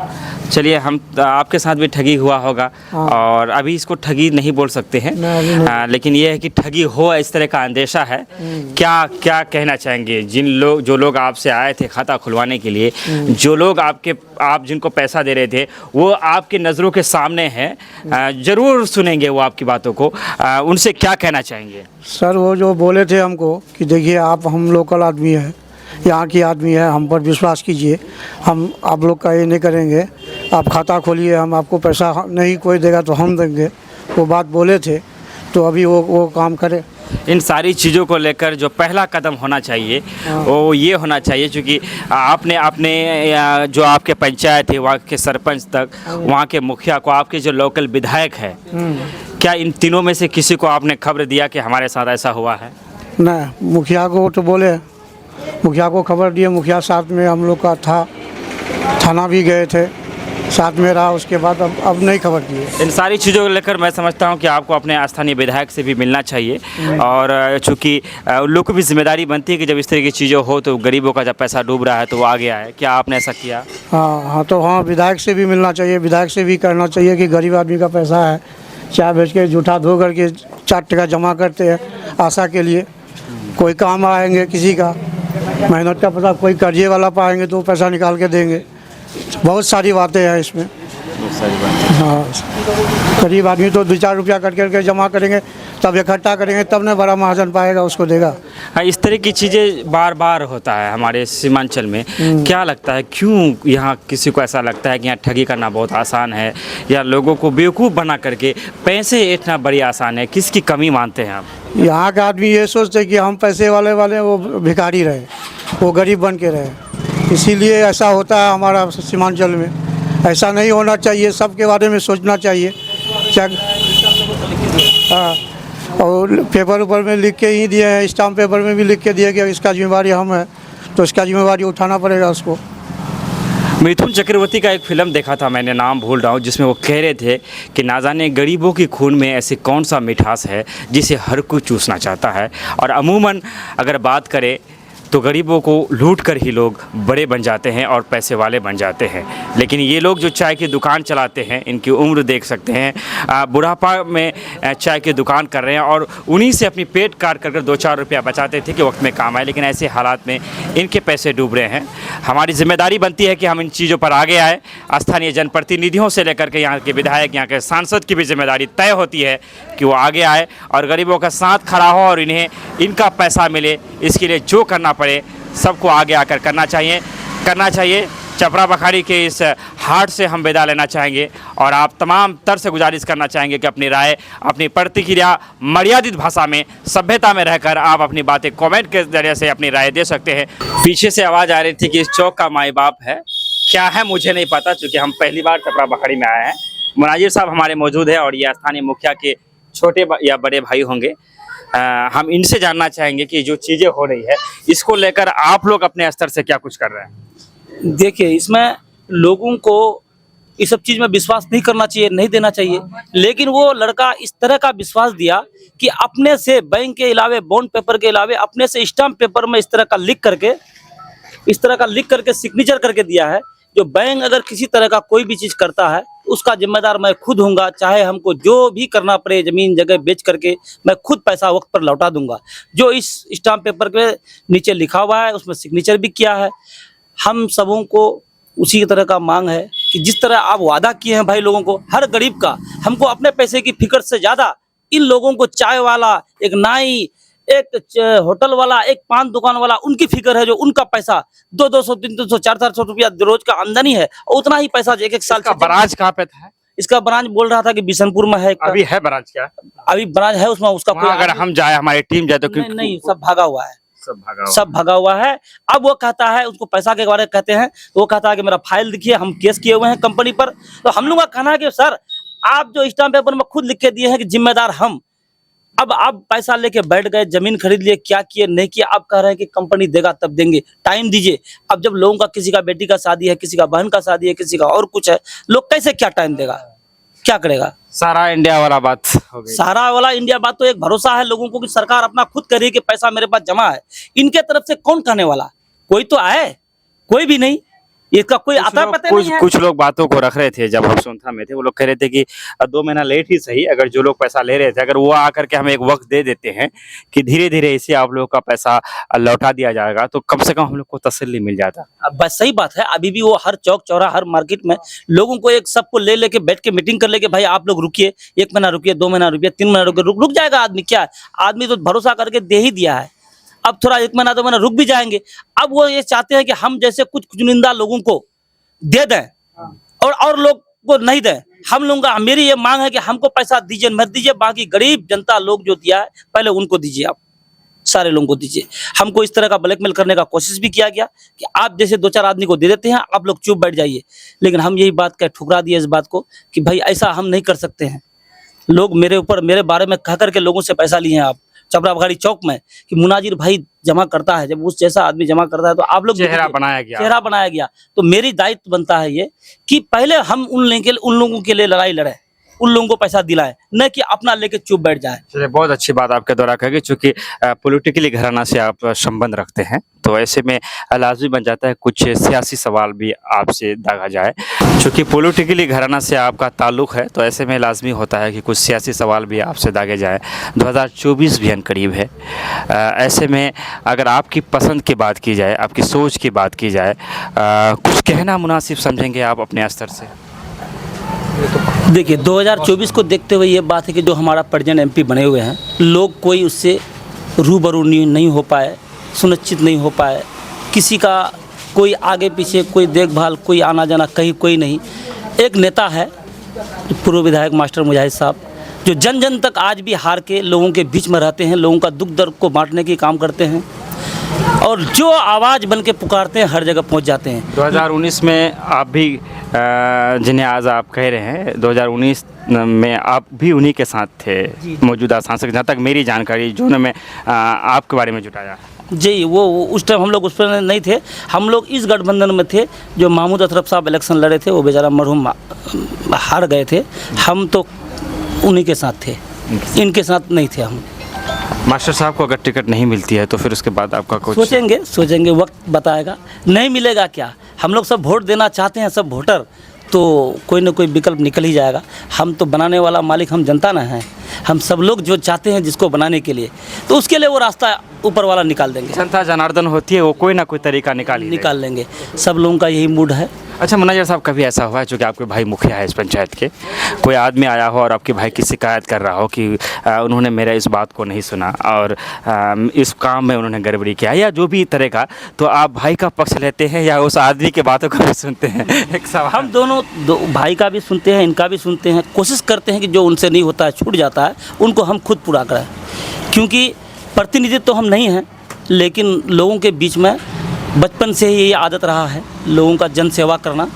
चलिए, हम आपके साथ भी ठगी हुआ होगा। हाँ। और अभी इसको ठगी नहीं बोल सकते हैं, नहीं, अभी नहीं। लेकिन ये है कि ठगी हो, इस तरह का अंदेशा है। क्या क्या कहना चाहेंगे जो लोग आपसे आए थे खाता खुलवाने के लिए, जो लोग आप जिनको पैसा दे रहे थे, वो आपके नज़रों के सामने हैं, ज़रूर सुनेंगे वो आपकी बातों को, उनसे क्या कहना चाहेंगे? सर वो जो बोले थे हमको कि देखिए आप हम लोकल आदमी हैं, यहाँ की आदमी है, हम पर विश्वास कीजिए, हम आप लोग का ये नहीं करेंगे, आप खाता खोलिए, हम आपको पैसा नहीं कोई देगा तो हम देंगे, वो बात बोले थे। तो अभी वो काम करे। इन सारी चीज़ों को लेकर जो पहला कदम होना चाहिए वो ये होना चाहिए, क्योंकि आपने अपने जो आपके पंचायत है, वहाँ के सरपंच तक, वहाँ के मुखिया को, आपके जो लोकल विधायक है, क्या इन तीनों में से किसी को आपने खबर दिया कि हमारे साथ ऐसा हुआ है? नहीं, मुखिया को तो बोले, मुखिया को खबर दिए, मुखिया साथ में हम लोग का था, थाना भी गए थे, साथ में रहा, उसके बाद अब नहीं खबर दिए। इन सारी चीज़ों को लेकर मैं समझता हूं कि आपको अपने स्थानीय विधायक से भी मिलना चाहिए, और चूँकि उन लोग को भी जिम्मेदारी बनती है कि जब इस तरह की चीज़ें हो तो गरीबों का जब पैसा डूब रहा है तो वो आगे आए। क्या आपने ऐसा किया? हाँ, तो हाँ, विधायक से भी मिलना चाहिए, विधायक से भी करना चाहिए कि गरीब आदमी का पैसा है, चाय बेच के जूठा धो करके 4 टका जमा करते हैं आशा के लिए, कोई काम आएंगे, किसी का मेहनत का पैसा, कोई कर्जे वाला पाएंगे तो पैसा निकाल के देंगे। बहुत सारी बातें हैं इसमें। हाँ, गरीब आदमी तो 2-4 रुपया करके जमा करेंगे, तब इकट्ठा करेंगे, तब न बड़ा महाजन पाएगा, उसको देगा। हाँ, इस तरह की चीज़ें बार बार होता है हमारे सीमांचल में। क्या लगता है, क्यों यहाँ किसी को ऐसा लगता है कि यहाँ ठगी करना बहुत आसान है, या लोगों को बेवकूफ़ बना करके पैसे ऐंठना बड़ी आसान है? किसकी कमी मानते हैं आप? यहाँ का आदमी ये सोचते हैं कि हम पैसे वाले वो भिखारी रहे, वो गरीब बन के रहे, इसीलिए ऐसा होता है हमारा सीमांचल में। ऐसा नहीं होना चाहिए, सबके बारे में सोचना चाहिए। क्या हाँ, और पेपर ऊपर में लिख के ही दिए हैं, स्टाम्प पेपर में भी लिख के दिए कि इसका जिम्मेवारी हम है, तो इसका जिम्मेवारी उठाना पड़ेगा उसको। मिथुन चक्रवर्ती का एक फ़िल्म देखा था मैंने, नाम भूल रहा हूँ, जिसमें वो कह रहे थे कि ना जाने गरीबों की खून में ऐसी कौन सा मिठास है जिसे हर कोई चूसना चाहता है। और अमूमन अगर बात करें तो गरीबों को लूट कर ही लोग बड़े बन जाते हैं और पैसे वाले बन जाते हैं। लेकिन ये लोग जो चाय की दुकान चलाते हैं, इनकी उम्र देख सकते हैं, बुढ़ापा में चाय की दुकान कर रहे हैं, और उन्हीं से अपनी पेट काट कर 2-4 रुपया बचाते थे कि वक्त में काम आए। लेकिन ऐसे हालात में इनके पैसे डूब रहे हैं। हमारी जिम्मेदारी बनती है कि हम इन चीज़ों पर आगे आए। स्थानीय जनप्रतिनिधियों से लेकर के यहाँ के विधायक, यहाँ के सांसद की भी जिम्मेदारी तय होती है कि वो आगे आए और गरीबों का साथ खड़ा हो और इन्हें इनका पैसा मिले। इसके लिए जो करना पड़े सबको आगे आकर करना चाहिए। चपरा बखाड़ी के इस हाट से हम विदा लेना चाहेंगे, और आप तमाम तर से गुजारिश करना चाहेंगे कि अपनी राय, अपनी प्रतिक्रिया मर्यादित भाषा में, सभ्यता में रहकर आप अपनी बातें कमेंट के जरिए से अपनी राय दे सकते हैं। पीछे से आवाज़ आ रही थी कि इस चौक का माई बाप है, क्या है मुझे नहीं पता, चूँकि हम पहली बार चपरा बखाड़ी में आए हैं। मुनाजिर साहब हमारे मौजूद है और ये स्थानीय मुखिया के छोटे या बड़े भाई होंगे। हम इनसे जानना चाहेंगे कि जो चीज़ें हो रही है, इसको लेकर आप लोग अपने स्तर से क्या कुछ कर रहे हैं? देखिए, इसमें लोगों को इस सब चीज़ में विश्वास नहीं करना चाहिए, नहीं देना चाहिए। लेकिन वो लड़का इस तरह का विश्वास दिया कि अपने से बैंक के अलावे, बॉन्ड पेपर के अलावे, अपने से स्टाम्प पेपर में इस तरह का लिख करके सिग्नेचर करके दिया है। जो बैंक अगर किसी तरह का कोई भी चीज़ करता है, उसका जिम्मेदार मैं खुद हूँगा, चाहे हमको जो भी करना पड़े, ज़मीन जगह बेच करके मैं खुद पैसा वक्त पर लौटा दूंगा। जो इस स्टाम्प पेपर के नीचे लिखा हुआ है, उसमें सिग्नेचर भी किया है। हम सबों को उसी तरह का मांग है कि जिस तरह आप वादा किए हैं भाई लोगों को, हर गरीब का, हमको अपने पैसे की फिक्र से ज़्यादा इन लोगों को, चाय वाला, एक नाई, एक होटल वाला, एक पान दुकान वाला, उनकी फिक्र है। जो उनका पैसा 200, 300, 400 रुपया रोज का आमदनी है, और उतना ही पैसा एक साल का ब्रांच कहाँ पे था? इसका ब्रांच बोल रहा था कि बिशनपुर में है। अभी है ब्रांच क्या? अभी ब्रांच है उसमें, उसका कोई अगर हम जाए, हमारी टीम जाए तो नहीं, सब भागा हुआ है, सब भगा हुआ है। अब वो कहता है, उसको पैसा के बारे में कहते हैं तो वो कहता है कि मेरा फाइल दिखिए, हम केस किए हुए हैं कंपनी पर। तो हम लोग का कहना है कि सर आप जो स्टाम्प पेपर में खुद लिख के दिए हैं कि जिम्मेदार हम, अब आप पैसा लेके बैठ गए, जमीन खरीद लिए, क्या किए नहीं किए, आप कह रहे हैं कि कंपनी देगा तब देंगे, टाइम दीजिए। अब जब लोगों का, किसी का बेटी का शादी है, किसी का बहन का शादी है, किसी का और कुछ है, लोग कैसे क्या टाइम देगा, क्या करेगा? सारा इंडिया वाला बात हो गई। सारा वाला इंडिया बात तो एक भरोसा है लोगों को कि सरकार अपना खुद कर रही है कि पैसा मेरे पास जमा है। इनके तरफ से कौन कहने वाला? कोई तो आए, कोई भी नहीं। इसका कोई आता पता नहीं है। कुछ लोग बातों को रख रहे थे जब हम सोनथा में थे, वो लोग कह रहे थे कि 2 महीना लेट ही सही, अगर जो लोग पैसा ले रहे थे अगर वो आकर के हमें एक वक्त दे देते हैं कि धीरे धीरे इसे आप लोगों का पैसा लौटा दिया जाएगा तो कम से कम हम लोग को तसल्ली मिल जाता। अब बस सही बात है, अभी भी वो हर चौक चौरा, हर मार्केट में लोगों को एक सबको ले लेके बैठ के मीटिंग कर लेके, भाई आप लोग रुकिए, 1 महीना रुकिए, 2 महीना रुकिए, 3 महीना रुकिए, रुक जाएगा आदमी। क्या है, आदमी तो भरोसा करके दे ही दिया है, अब थोड़ा 1 महीना 2 महीना रुक भी जाएंगे। अब वो ये चाहते हैं कि हम जैसे कुछ चुनिंदा लोगों को दे दें और लोग को नहीं दें। हम लोगों का, मेरी ये मांग है कि हमको पैसा दीजिए, मत दीजिए, बाकी गरीब जनता लोग जो दिया है पहले उनको दीजिए, आप सारे लोगों को दीजिए। हमको इस तरह का ब्लैकमेल करने का कोशिश भी किया गया कि आप जैसे 2-4 आदमी को दे देते हैं, आप लोग चुप बैठ जाइए, लेकिन हम यही बात कह ठुकरा दिए इस बात को कि भाई ऐसा हम नहीं कर सकते हैं। लोग मेरे ऊपर, मेरे बारे में कह करके लोगों से पैसा लिए हैं आप चपरा बघाड़ी चौक में कि मुनाजिर भाई जमा करता है, जब उस जैसा आदमी जमा करता है तो आप लोग चेहरा बनाया गया। तो मेरी दायित्व बनता है ये कि पहले हम उन लोगों के लिए लड़ाई लड़े, उन लोगों को पैसा दिलाएं, न कि अपना लेके चुप बैठ जाए। चलिए, बहुत अच्छी बात आपके द्वारा कही, चूंकि पॉलिटिकली घराना से आप संबंध रखते हैं तो ऐसे में लाजमी बन जाता है कुछ सियासी सवाल भी आपसे दागा जाए। चूंकि पॉलिटिकली घराना से आपका ताल्लुक है तो ऐसे में लाजमी होता है कि कुछ सियासी सवाल भी आपसे दागे जाए। 2024 भी करीब है, ऐसे में अगर आपकी पसंद की बात की जाए, आपकी सोच की बात की जाए, कुछ कहना मुनासिब समझेंगे आप अपने स्तर से? देखिए 2024 को देखते हुए ये बात है कि जो हमारा प्रेजेंट एमपी बने हुए हैं, लोग कोई उससे रूबरू नहीं हो पाए, सुनिश्चित नहीं हो पाए, किसी का कोई आगे पीछे कोई देखभाल, कोई आना जाना कहीं कोई नहीं। एक नेता है पूर्व विधायक मास्टर मुजाहिद साहब, जो जन जन तक आज भी हार के लोगों के बीच में रहते हैं, लोगों का दुख दर्द को बांटने की काम करते हैं और जो आवाज़ बन के पुकारते हैं हर जगह पहुंच जाते हैं। 2019 में आप भी जिन्हें आज आप कह रहे हैं, 2019 में आप भी उन्हीं के साथ थे, मौजूदा सांसद, जहाँ तक मेरी जानकारी जो मैं आपके बारे में जुटाया जी। वो उस टाइम हम लोग उस पर नहीं थे, हम लोग इस गठबंधन में थे जो महमूद अशरफ साहब इलेक्शन लड़े थे, वो बेचारा मरहूम हार गए थे, हम तो उन्हीं के साथ थे, इनके साथ नहीं थे हम। मास्टर साहब को अगर टिकट नहीं मिलती है तो फिर उसके बाद आपका कुछ सोचेंगे, वक्त बताएगा। नहीं मिलेगा क्या, हम लोग सब वोट देना चाहते हैं, सब वोटर, तो कोई ना कोई विकल्प निकल ही जाएगा। हम तो बनाने वाला मालिक हम जनता ना हैं, हम सब लोग जो चाहते हैं जिसको बनाने के लिए, तो उसके लिए वो रास्ता ऊपर वाला निकाल देंगे। जनता जनार्दन होती है, वो कोई ना कोई तरीका निकाल लेंगे। सब लोगों का यही मूड है। अच्छा मुनाजिर साहब, कभी ऐसा हुआ है, चूँकि आपके भाई मुखिया है इस पंचायत के, कोई आदमी आया हो और आपके भाई की शिकायत कर रहा हो कि उन्होंने मेरा इस बात को नहीं सुना और इस काम में उन्होंने गड़बड़ी किया या जो भी तरह का, तो आप भाई का पक्ष लेते हैं या उस आदमी के बातों को भी सुनते हैं? एक सवाल। हम दोनों भाई का भी सुनते हैं, इनका भी सुनते हैं, कोशिश करते हैं कि जो उनसे नहीं होता है, छूट जाता है, उनको हम खुद पूरा करें, क्योंकि प्रतिनिधित्व तो हम नहीं हैं, लेकिन लोगों के बीच में बचपन से ही ये आदत रहा है, लोगों का जन सेवा करना।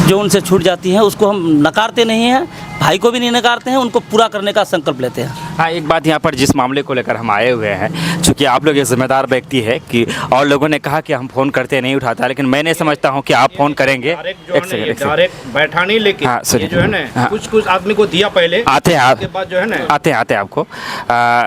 जो उनसे छूट जाती है उसको हम नकारते नहीं हैं, भाई को भी नहीं नकारते हैं, उनको पूरा करने का संकल्प लेते हैं। हाँ, एक बात यहाँ पर जिस मामले को लेकर हम आए हुए हैं, चूँकि आप लोग एक जिम्मेदार व्यक्ति है कि और लोगों ने कहा कि हम फ़ोन करते नहीं उठाता, लेकिन मैं नहीं समझता हूँ कि आप फ़ोन करेंगे। एक सेकंड बैठा नहीं, लेकिन हाँ, ये जो है ना कुछ आदमी को दिया पहले, आते हैं आप, के बाद जो है ना आते हैं आपको,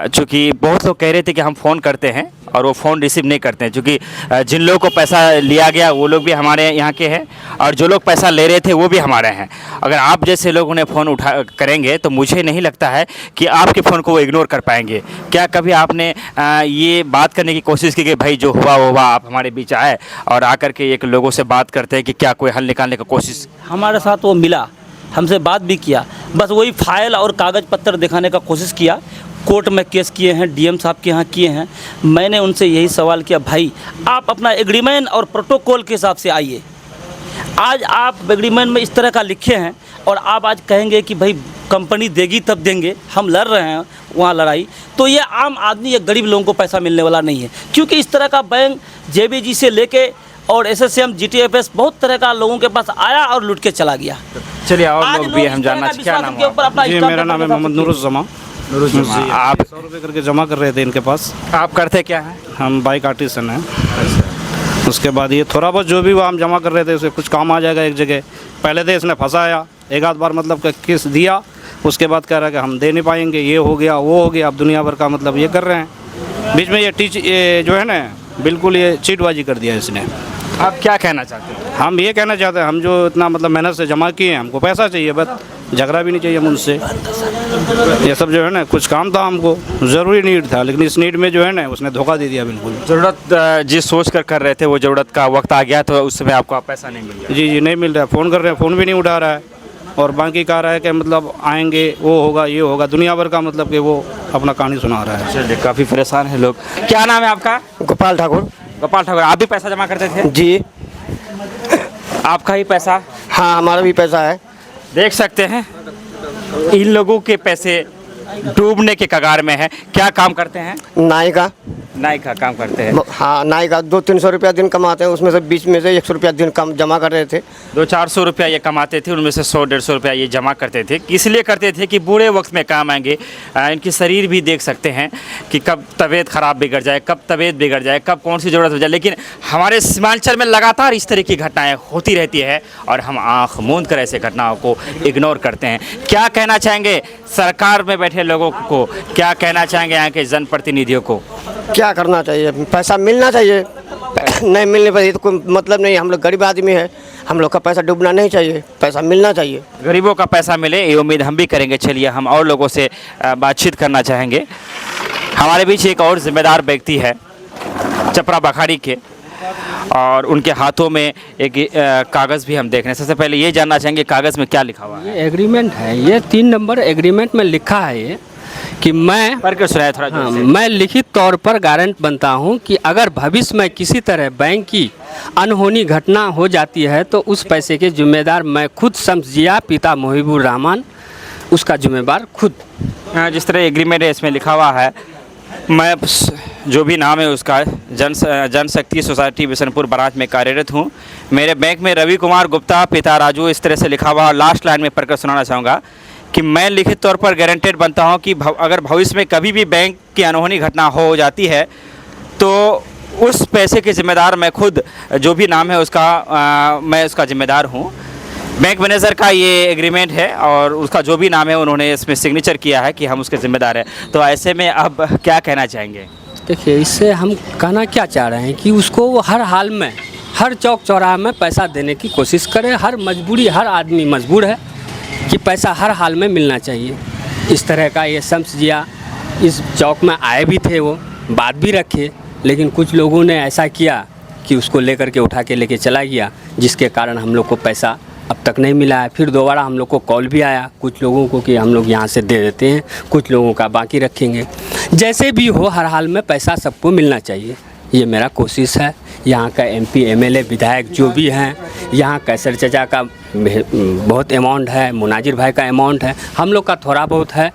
चूँकि बहुत लोग कह रहे थे कि हम फ़ोन करते हैं और वो फ़ोन रिसीव नहीं करते हैं, क्योंकि जिन लोगों को पैसा लिया गया वो लोग भी हमारे यहाँ के हैं और जो लोग पैसा ले रहे थे वो भी हमारे हैं। अगर आप जैसे लोगों ने फ़ोन करेंगे तो मुझे नहीं लगता है कि आपके फ़ोन को वो इग्नोर कर पाएंगे। क्या कभी आपने ये बात करने की कोशिश की कि भाई जो हुआ वो हुआ, आप हमारे बीच आए और आकर के एक लोगों से बात करते हैं कि क्या कोई हल निकालने की कोशिश? हमारे साथ वो मिला, हमसे बात भी किया, बस वही फाइल और कागज़ पत्तर दिखाने का कोशिश किया। कोर्ट में केस किए हैं, डीएम साहब के यहाँ किए हैं। मैंने उनसे यही सवाल किया, भाई आप अपना एग्रीमेंट और प्रोटोकॉल के हिसाब से आइए। आज आप एग्रीमेंट में इस तरह का लिखे हैं और आप आज कहेंगे कि भाई कंपनी देगी तब देंगे, हम लड़ रहे हैं, वहाँ लड़ाई, तो ये आम आदमी या गरीब लोगों को पैसा मिलने वाला नहीं है, क्योंकि इस तरह का बैंक जेबीजी से लेके और एसएसएम जीटीएफएस बहुत तरह का लोगों के पास आया और लूट के चला गया। चलिए और आज लोग भी लोग हम इस तरह जानना का चाहिए, क्या नाम विश्वास उनके ऊपर अपना जी स्टाम्प मेरा नाम है पेपर मोहम्मद नूरुज़्ज़मा। आप 100 रुपये करके जमा कर रहे थे इनके पास। आप करते क्या हैं? हम बाइक आर्टिसन हैं। उसके बाद ये थोड़ा बहुत जो भी वो हम जमा कर रहे थे उसे कुछ काम आ जाएगा एक जगह। पहले तो इसने फंसाया एक आध बार, मतलब कि किस दिया, उसके बाद कह रहा है कि हम दे नहीं पाएंगे, ये हो गया वो हो गया। अब दुनिया भर का मतलब ये कर रहे हैं। बीच में ये जो है ना बिल्कुल ये चीटबाजी कर दिया इसने। आप क्या कहना चाहते हैं? हम ये कहना चाहते हैं, हम जो इतना मतलब मेहनत से जमा किए हैं, हमको पैसा चाहिए, बस झगड़ा भी नहीं चाहिए मुझसे। ये सब जो है ना कुछ काम था, हमको ज़रूरी नीड था, लेकिन इस नीड में जो है ना उसने धोखा दे दिया बिल्कुल। ज़रूरत जिस सोच कर रहे थे वो ज़रूरत का वक्त आ गया तो उस समय आपको पैसा नहीं मिल गया। जी नहीं मिल रहा है। फ़ोन कर रहे हैं, फ़ोन भी नहीं उठा रहा है, और बाकी कह रहा है कि मतलब आएंगे, वो होगा ये होगा, दुनिया भर का मतलब कि वो अपना कहानी सुना रहा है। चलिए, काफ़ी परेशान है लोग। क्या नाम है आपका? गोपाल ठाकुर। गोपाल ठाकुर, आप भी पैसा जमा करते थे? जी आपका ही पैसा? हाँ, हमारा भी पैसा है। देख सकते हैं इन लोगों के पैसे डूबने के कगार में है। क्या काम करते हैं? नाई का नाई का काम करते हैं। हाँ, नाई का 200-300 रुपया दिन कमाते हैं, उसमें से बीच में से 100 रुपया दिन कम जमा कर रहे थे। 200-400 रुपया ये कमाते थे, उनमें से 100-150 रुपया ये जमा करते थे। इसलिए करते थे कि बुरे वक्त में काम आएंगे। इनकी शरीर भी देख सकते हैं कि कब तबीयत ख़राब बिगड़ जाए, कब तबीयत बिगड़ जाए, कब कौन सी ज़रूरत हो जाए। लेकिन हमारे सीमांचल में लगातार इस तरह की घटनाएँ होती रहती है और हम आँख मूंद कर ऐसे घटनाओं को इग्नोर करते हैं। क्या कहना चाहेंगे सरकार में बैठे लोगों को? क्या कहना चाहेंगे यहाँ के जनप्रतिनिधियों को? क्या करना चाहिए? पैसा मिलना चाहिए। नहीं मिलने पर तो कोई मतलब नहीं। हम लोग गरीब आदमी है, हम लोग का पैसा डूबना नहीं चाहिए, पैसा मिलना चाहिए। गरीबों का पैसा मिले ये उम्मीद हम भी करेंगे। चलिए हम और लोगों से बातचीत करना चाहेंगे। हमारे बीच एक और जिम्मेदार व्यक्ति है चपरा बखाड़ी के, और उनके हाथों में एक कागज़ भी हम देख रहे हैं। सबसे पहले ये जानना चाहेंगे कागज़ में क्या लिखा हुआ है? ये एग्रीमेंट है, ये 3 नंबर एग्रीमेंट में लिखा है ये कि मैं पढ़ के सुनाए थोड़ा जोर से। मैं लिखित तौर पर गारंट बनता हूं कि अगर भविष्य में किसी तरह बैंक की अनहोनी घटना हो जाती है तो उस पैसे के जिम्मेदार मैं खुद शम्स-जिया पिता मुहिबुर रहमान, उसका जिम्मेदार खुद। जिस तरह एग्रीमेंट है इसमें लिखा हुआ है, मैं जो भी नाम है उसका जनशक्ति सोसाइटी बिशनपुर बराज में कार्यरत हूँ। मेरे बैंक में रवि कुमार गुप्ता पिता राजू, इस तरह से लिखा हुआ। लास्ट लाइन में पढ़कर सुनाना चाहूँगा कि मैं लिखित तौर पर गारंटेड बनता हूँ कि अगर भविष्य में कभी भी बैंक की अनहोनी घटना हो जाती है तो उस पैसे के जिम्मेदार मैं खुद, जो भी नाम है उसका मैं उसका जिम्मेदार हूँ। बैंक मैनेजर का ये एग्रीमेंट है और उसका जो भी नाम है उन्होंने इसमें सिग्नेचर किया है कि हम उसके ज़िम्मेदार हैं। तो ऐसे में अब क्या कहना चाहेंगे? देखिए, इससे हम कहना क्या चाह रहे हैं कि उसको वो हर हाल में, हर चौक चौराहे में पैसा देने की कोशिश करे। हर मजबूरी, हर आदमी मजबूर है कि पैसा हर हाल में मिलना चाहिए। इस तरह का ये शम्स-जिया इस चौक में आए भी थे, वो बात भी रखे, लेकिन कुछ लोगों ने ऐसा किया कि उसको लेकर के उठा के लेके चला गया, जिसके कारण हम लोग को पैसा अब तक नहीं मिला है। फिर दोबारा हम लोग को कॉल भी आया कुछ लोगों को कि हम लोग यहाँ से दे देते हैं, कुछ लोगों का बाकी रखेंगे। जैसे भी हो हर हाल में पैसा सबको मिलना चाहिए, ये मेरा कोशिश है। यहाँ का MP MLA विधायक जो भी हैं, यहाँ कैसर चचा का बहुत अमाउंट है, मुनाजिर भाई का अमाउंट है, हम लोग का थोड़ा बहुत है,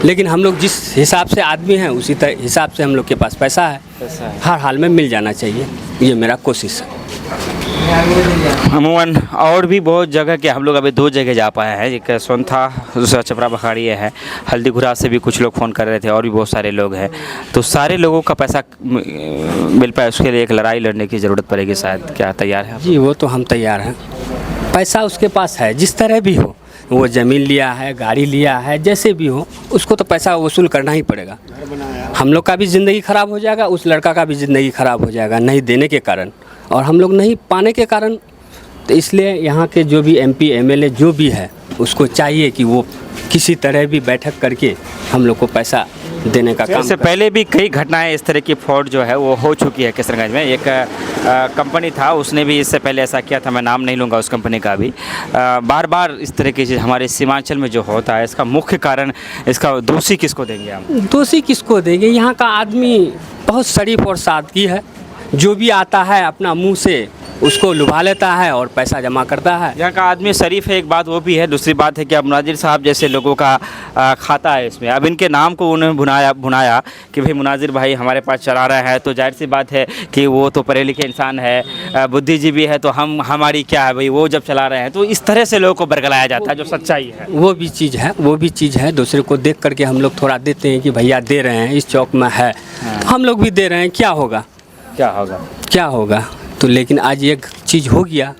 लेकिन हम लोग जिस हिसाब से आदमी हैं उसी हिसाब से हम लोग के पास पैसा है। हर हाल में मिल जाना चाहिए, ये मेरा कोशिश है। अमूमन और भी बहुत जगह के हम लोग अभी 2 जगह जा पाए हैं, एक सोनथा, दूसरा चपरा बखाड़ी है। हल्दीघुरा से भी कुछ लोग फ़ोन कर रहे थे और भी बहुत सारे लोग हैं। तो सारे लोगों का पैसा मिल पाए उसके लिए एक लड़ाई लड़ने की ज़रूरत पड़ेगी शायद। क्या तैयार है? जी वो तो हम तैयार हैं। पैसा उसके पास है, जिस तरह भी हो, वो ज़मीन लिया है, गाड़ी लिया है, जैसे भी हो उसको तो पैसा वसूल करना ही पड़ेगा। हम लोग का भी ज़िंदगी ख़राब हो जाएगा, उस लड़का का भी ज़िंदगी ख़राब हो जाएगा नहीं देने के कारण, और हम लोग नहीं पाने के कारण। तो इसलिए यहाँ के जो भी MP MLA जो भी है उसको चाहिए कि वो किसी तरह भी बैठक करके हम लोग को पैसा देने का काम। इससे पहले भी कई घटनाएं इस तरह की फ्रॉड जो है वो हो चुकी है किशनगंज में। एक कंपनी था, उसने भी इससे पहले ऐसा किया था, मैं नाम नहीं लूँगा उस कंपनी का भी। बार बार इस तरह की चीज़ हमारे सीमांचल में जो होता है, इसका मुख्य कारण, इसका दोषी किसको देंगे हम? दोषी किसको देंगे? यहाँ का आदमी बहुत शरीफ और सादगी है। जो भी आता है अपना मुंह से उसको लुभा लेता है और पैसा जमा करता है। यहाँ का आदमी शरीफ है, एक बात वो भी है। दूसरी बात है कि अब मुनाजिर साहब जैसे लोगों का खाता है इसमें, अब इनके नाम को उन्होंने भुनाया कि भाई मुनाजिर भाई हमारे पास चला रहा है, तो जाहिर सी बात है कि वो तो पढ़े लिखे इंसान है, बुद्धिजीवी है, तो हमारी क्या है भाई, वो जब चला रहे हैं तो इस तरह से लोगों को बरगलाया जाता है, जो सच्चाई है। वो भी चीज़ है। दूसरे को देख करके हम लोग थोड़ा देते हैं कि भैया दे रहे हैं, इस चौक में है, हम लोग भी दे रहे हैं, क्या होगा। तो लेकिन आज एक चीज़ हो गया।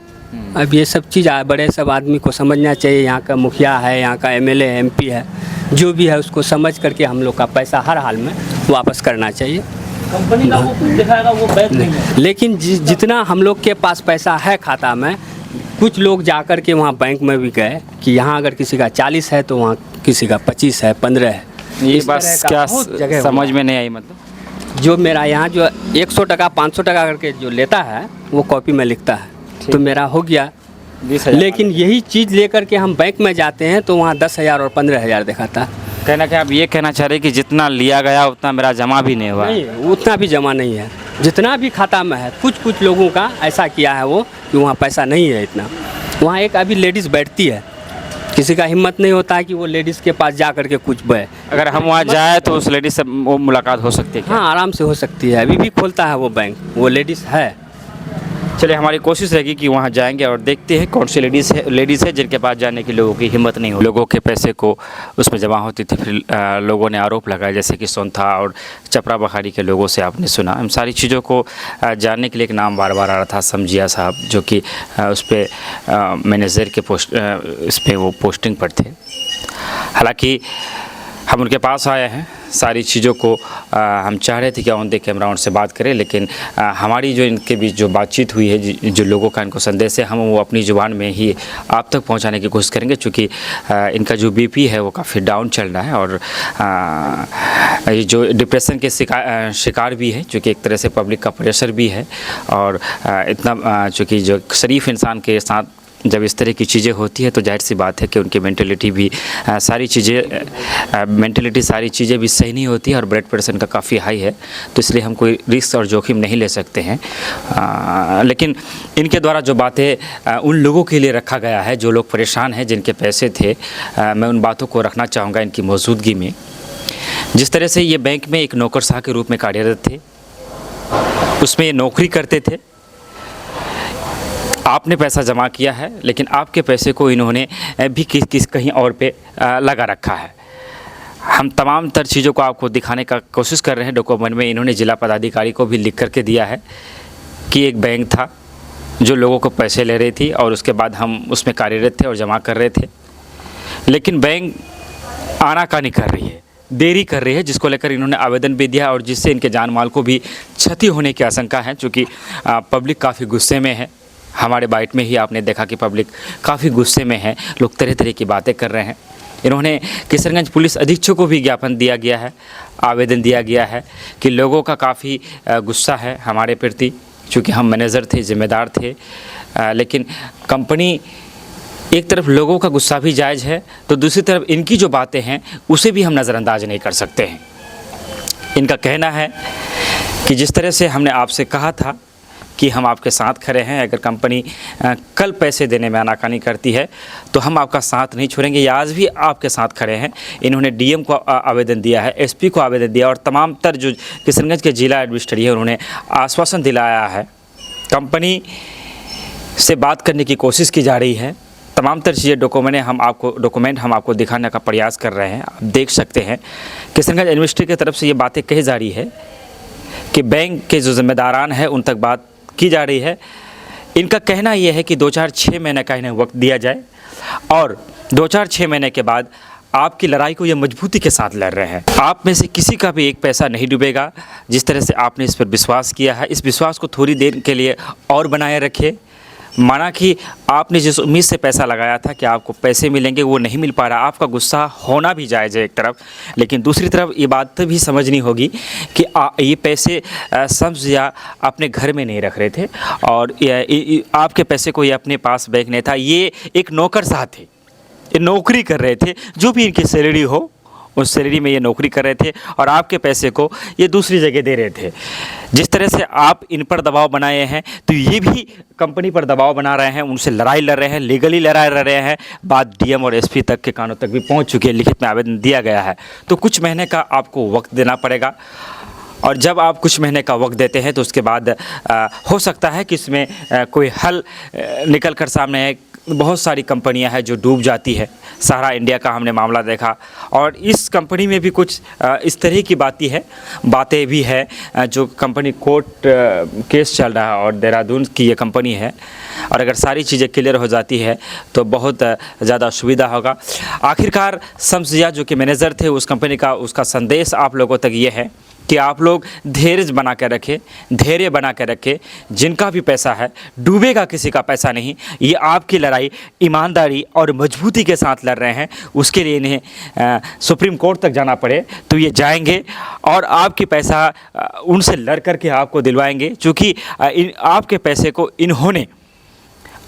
अब ये सब चीज़ बड़े सब आदमी को समझना चाहिए। यहाँ का मुखिया है, यहाँ का MLA MP है, जो भी है उसको समझ करके हम लोग का पैसा हर हाल में वापस करना चाहिए। कंपनी का वो कुछ दिखाएगा, वो बैठ नहीं है। लेकिन जितना हम लोग के पास पैसा है खाता में, कुछ लोग जा कर के वहाँ बैंक में भी गए कि यहाँ अगर किसी का 40 है तो वहाँ किसी का 25 है, 15 है। ये बस क्या समझ में नहीं आई, मतलब जो मेरा यहाँ जो 100 टका 500 टका करके जो लेता है वो कॉपी में लिखता है, तो मेरा हो गया 20,000। लेकिन यही चीज़ लेकर के हम बैंक में जाते हैं तो वहाँ 10,000 और 15,000 दिखाता है। कहना क्या आप ये कहना चाह रहे हैं कि जितना लिया गया उतना मेरा जमा भी नहीं हुआ? नहीं, उतना भी जमा नहीं है। जितना भी खाता में है, कुछ लोगों का ऐसा किया है वो कि वहाँ पैसा नहीं है इतना। वहाँ एक अभी लेडीज़ बैठती है, किसी का हिम्मत नहीं होता है कि वो लेडीज़ के पास जा करके कुछ बे। अगर हम वहाँ जाए तो उस लेडीज़ से वो मुलाकात हो सकती है क्या? हाँ, आराम से हो सकती है। अभी भी खोलता है वो बैंक, वो लेडीज़ है। चलिए, हमारी कोशिश रहेगी कि वहाँ जाएंगे और देखते हैं कौन सी लेडीज़ है जिनके पास जाने की लोगों की हिम्मत नहीं हो। लोगों के पैसे को उसमें जमा होती थी, फिर लोगों ने आरोप लगाया, जैसे कि सोनथा और चपरा बखारी के लोगों से आपने सुना। इन सारी चीज़ों को जानने के लिए एक नाम बार बार आ रहा था, समजिया साहब, जो कि उस पर मैनेजर के इस पर वो पोस्टिंग पर थे। हालांकि हम उनके पास आए हैं, सारी चीज़ों को हम चाह रहे थे कि ऑन द कैमरा उनसे बात करें, लेकिन हमारी जो इनके बीच जो बातचीत हुई है, जो लोगों का इनको संदेश है, हम वो अपनी ज़ुबान में ही आप तक पहुंचाने की कोशिश करेंगे, क्योंकि इनका जो BP है वो काफ़ी डाउन चल रहा है और ये जो डिप्रेशन के शिकार भी है, चूँकि एक तरह से पब्लिक का प्रेशर भी है। और इतना चूँकि जो शरीफ इंसान के साथ जब इस तरह की चीज़ें होती है तो जाहिर सी बात है कि उनकी मेंटलिटी भी सारी चीज़ें भी सही नहीं होती है और ब्लड प्रेशर का काफ़ी हाई है, तो इसलिए हम कोई रिस्क और जोखिम नहीं ले सकते हैं। लेकिन इनके द्वारा जो बातें उन लोगों के लिए रखा गया है जो लोग परेशान हैं, जिनके पैसे थे, मैं उन बातों को रखना चाहूँगा इनकी मौजूदगी में। जिस तरह से ये बैंक में एक नौकरशाह के रूप में कार्यरत थे, उसमें ये नौकरी करते थे, आपने पैसा जमा किया है, लेकिन आपके पैसे को इन्होंने भी कहीं और पे लगा रखा है। हम तमाम तर चीज़ों को आपको दिखाने का कोशिश कर रहे हैं। डॉक्यूमेंट में इन्होंने जिला पदाधिकारी को भी लिख करके दिया है कि एक बैंक था जो लोगों को पैसे ले रही थी और उसके बाद हम उसमें कार्यरत थे और जमा कर रहे थे, लेकिन बैंक आनाकानी कर रही है, देरी कर रही है, जिसको लेकर इन्होंने आवेदन भी दिया और जिससे इनके जान माल को भी क्षति होने की आशंका है। चूँकि पब्लिक काफ़ी गुस्से में है, हमारे बाइट में ही आपने देखा कि पब्लिक काफ़ी गुस्से में है, लोग तरह तरह की बातें कर रहे हैं। इन्होंने किशनगंज पुलिस अधीक्षक को भी ज्ञापन दिया गया है, आवेदन दिया गया है कि लोगों का काफ़ी गुस्सा है हमारे प्रति, चूँकि हम मैनेजर थे, जिम्मेदार थे, लेकिन कंपनी एक तरफ लोगों का गुस्सा भी जायज़ है तो दूसरी तरफ इनकी जो बातें हैं उसे भी हम नज़रअंदाज नहीं कर सकते हैं। इनका कहना है कि जिस तरह से हमने आपसे कहा था कि हम आपके साथ खड़े हैं, अगर कंपनी कल पैसे देने में आनाकानी करती है तो हम आपका साथ नहीं छोड़ेंगे, या आज भी आपके साथ खड़े हैं। इन्होंने DM को आवेदन दिया है, SP को आवेदन दिया और तमाम तर जो किशनगंज के जिला एडमिनिस्ट्रेटर है उन्होंने आश्वासन दिलाया है। कंपनी से बात करने की कोशिश की जा रही है, तमाम तर चीज़ें डॉक्यूमेंट हम आपको दिखाने का प्रयास कर रहे हैं। आप देख सकते हैं किशनगंज एडमिनिस्ट्रेटर की तरफ से ये बातें कही जा रही है कि बैंक के जो जिम्मेदारान हैं उन तक बात की जा रही है। इनका कहना यह है कि 2-4-6 महीने का इन्हें वक्त दिया जाए और 2-4-6 महीने के बाद आपकी लड़ाई को ये मजबूती के साथ लड़ रहे हैं। आप में से किसी का भी एक पैसा नहीं डूबेगा। जिस तरह से आपने इस पर विश्वास किया है, इस विश्वास को थोड़ी देर के लिए और बनाए रखिए। माना कि आपने जिस उम्मीद से पैसा लगाया था कि आपको पैसे मिलेंगे वो नहीं मिल पा रहा, आपका गुस्सा होना भी जायज़ है एक तरफ, लेकिन दूसरी तरफ ये बात भी समझनी होगी कि ये पैसे सब्ज़ या अपने घर में नहीं रख रहे थे और आपके पैसे को ये अपने पास बैंक नहीं था, ये एक नौकरशाह थे, ये नौकरी कर रहे थे, जो भी इनकी सैलरी हो उस सैलरी में ये नौकरी कर रहे थे और आपके पैसे को ये दूसरी जगह दे रहे थे। जिस तरह से आप इन पर दबाव बनाए हैं तो ये भी कंपनी पर दबाव बना रहे हैं, उनसे लड़ाई लड़ रहे हैं, लीगली लड़ाई लड़ रहे हैं। बात डीएम और एसपी तक के कानों तक भी पहुंच चुकी है, लिखित में आवेदन दिया गया है। तो कुछ महीने का आपको वक्त देना पड़ेगा और जब आप कुछ महीने का वक्त देते हैं तो उसके बाद हो सकता है कि इसमें कोई हल निकल कर सामने आए। बहुत सारी कंपनियां हैं जो डूब जाती है, सहारा इंडिया का हमने मामला देखा और इस कंपनी में भी कुछ इस तरह की बातें भी है जो कंपनी कोर्ट केस चल रहा है और देहरादून की ये कंपनी है और अगर सारी चीज़ें क्लियर हो जाती है तो बहुत ज़्यादा सुविधा होगा। आखिरकार शम्स-जिया जो कि मैनेजर थे उस कंपनी का, उसका संदेश आप लोगों तक ये है कि आप लोग धैर्य बना के रखें, धैर्य बना के रखें। जिनका भी पैसा है डूबेगा, किसी का पैसा नहीं। ये आपकी लड़ाई ईमानदारी और मजबूती के साथ लड़ रहे हैं। उसके लिए इन्हें सुप्रीम कोर्ट तक जाना पड़े तो ये जाएंगे और आपके पैसा उनसे लड़ करके आपको दिलवाएंगे। चूँकि आपके पैसे को इन्होंने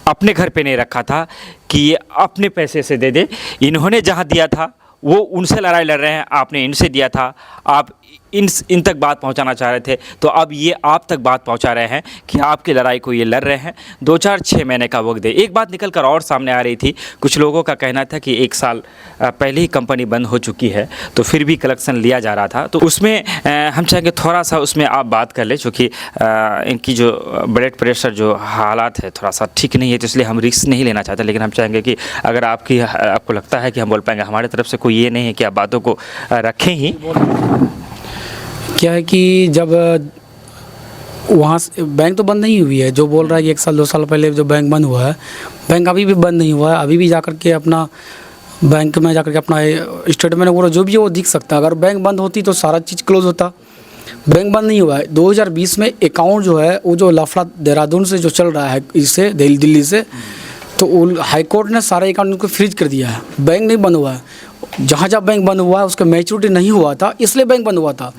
अपने घर पे नहीं रखा था कि ये अपने पैसे से दे दे। इन्होंने जहाँ दिया था वो उनसे लड़ाई लड़ रहे हैं, आपने इनसे दिया था, आप इन तक बात पहुंचाना चाह रहे थे तो अब ये आप तक बात पहुंचा रहे हैं कि आपकी लड़ाई को ये लड़ रहे हैं। 2-4-6 महीने का वक्त दे। एक बात निकल कर और सामने आ रही थी, कुछ लोगों का कहना था कि 1 साल पहले ही कंपनी बंद हो चुकी है तो फिर भी कलेक्शन लिया जा रहा था। तो उसमें हम चाहेंगे थोड़ा सा उसमें आप बात कर लें, चूँकि इनकी जो ब्लड प्रेशर जो हालात है थोड़ा सा ठीक नहीं है तो इसलिए हम रिस्क नहीं लेना चाहते। लेकिन हम चाहेंगे कि अगर आपको लगता है कि हम बोल पाएंगे, हमारे तरफ से कोई ये नहीं है कि आप बातों को रखें ही। क्या है कि जब वहाँ से बैंक तो बंद नहीं हुई है, जो बोल रहा है कि 1 साल 2 साल पहले जो बैंक बंद हुआ है, बैंक अभी भी बंद नहीं हुआ है। अभी भी जाकर के अपना बैंक में जाकर के अपना स्टेटमेंट वगैरह जो भी है वो दिख सकता है। अगर बैंक बंद होती तो सारा चीज़ क्लोज होता। बैंक बंद नहीं हुआ है। 2020 में अकाउंट जो है वो जो लफड़ा देहरादून से जो चल रहा है इससे दिल्ली से, तो हाई कोर्ट ने सारे अकाउंट को फ्रीज कर दिया है। बैंक नहीं बंद हुआ है। जहाँ जहाँ बैंक बंद हुआ है उसका मैच्योरिटी नहीं हुआ था इसलिए बैंक बंद हुआ था।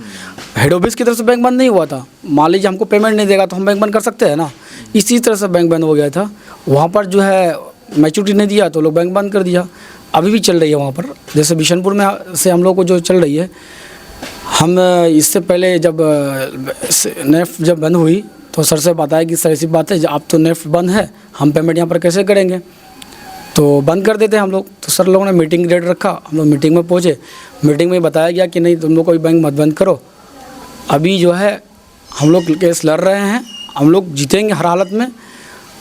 हेड ऑफिस की तरफ से बैंक बंद नहीं हुआ था। मान लीजिए हमको पेमेंट नहीं देगा तो हम बैंक बंद कर सकते हैं ना, इसी तरह से बैंक बंद हो गया था। वहाँ पर जो है मैच्योरिटी नहीं दिया तो लोग बैंक बंद कर दिया। अभी भी चल रही है वहाँ पर, जैसे बिशनपुर में से हम लोग को जो चल रही है। हम इससे पहले जब नेफ्ट जब बंद हुई तो सर से बताया कि सर ऐसी बात है अब तो नेफ्ट बंद है, हम पेमेंट यहाँ पर कैसे करेंगे, तो बंद कर देते हैं हम लोग। तो सर लोगों ने मीटिंग डेट रखा, हम लोग मीटिंग में पहुँचे। मीटिंग में बताया गया कि नहीं तुम लोग कोई बैंक मत बंद करो। अभी जो है हम लोग केस लड़ रहे हैं, हम लोग जीतेंगे हर हालत में।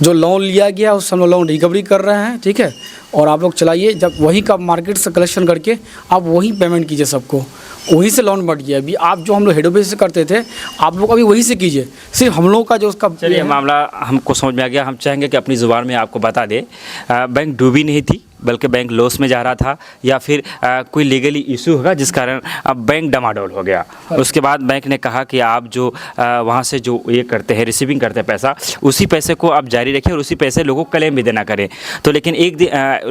जो लोन लिया गया उससे हम लोग लोन रिकवरी कर रहे हैं, ठीक है। और आप लोग चलाइए, जब वहीं का मार्केट से कलेक्शन करके आप वहीं पेमेंट कीजिए सबको, वहीं से लोन बढ़ गया। अभी आप जो हम लोग हेड ऑफिस से करते थे आप लोग अभी वहीं से कीजिए। सिर्फ हम लोगों का जो उसका चलिए मामला हमको समझ में आ गया। हम चाहेंगे कि अपनी ज़ुबान में आपको बता दे, बैंक डूबी नहीं थी बल्कि बैंक लॉस में जा रहा था, या फिर कोई लीगली इशू होगा जिस कारण अब बैंक डमाडोल हो गया। उसके बाद बैंक ने कहा कि आप जो वहाँ से जो ये करते हैं रिसीविंग करते हैं पैसा, उसी पैसे को आप जारी रखें और उसी पैसे लोगों को क्लेम भी देना करें। तो लेकिन एक दिन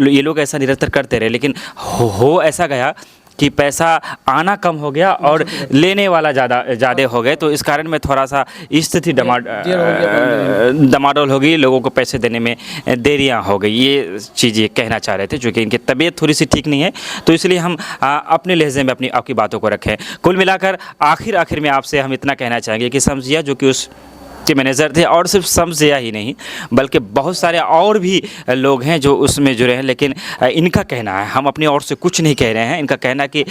ये लोग ऐसा निरंतर करते रहे, लेकिन हो ऐसा गया कि पैसा आना कम हो गया और लेने वाला ज़्यादा हो गए। तो इस कारण में थोड़ा सा स्थिति डमाडोल हो गई, लोगों को पैसे देने में देरियां हो गई। ये चीज़ ये कहना चाह रहे थे, जो कि इनकी तबीयत थोड़ी सी ठीक नहीं है तो इसलिए हम अपने लहजे में आपकी बातों को रखें। कुल मिलाकर आखिर में आपसे हम इतना कहना चाहेंगे कि शम्स-जिया जो कि उस के मैनेजर थे, और सिर्फ शम्स-जिया ही नहीं बल्कि बहुत सारे और भी लोग हैं जो उसमें जुड़े हैं। लेकिन इनका कहना है, हम अपनी ओर से कुछ नहीं कह रहे हैं, इनका कहना कि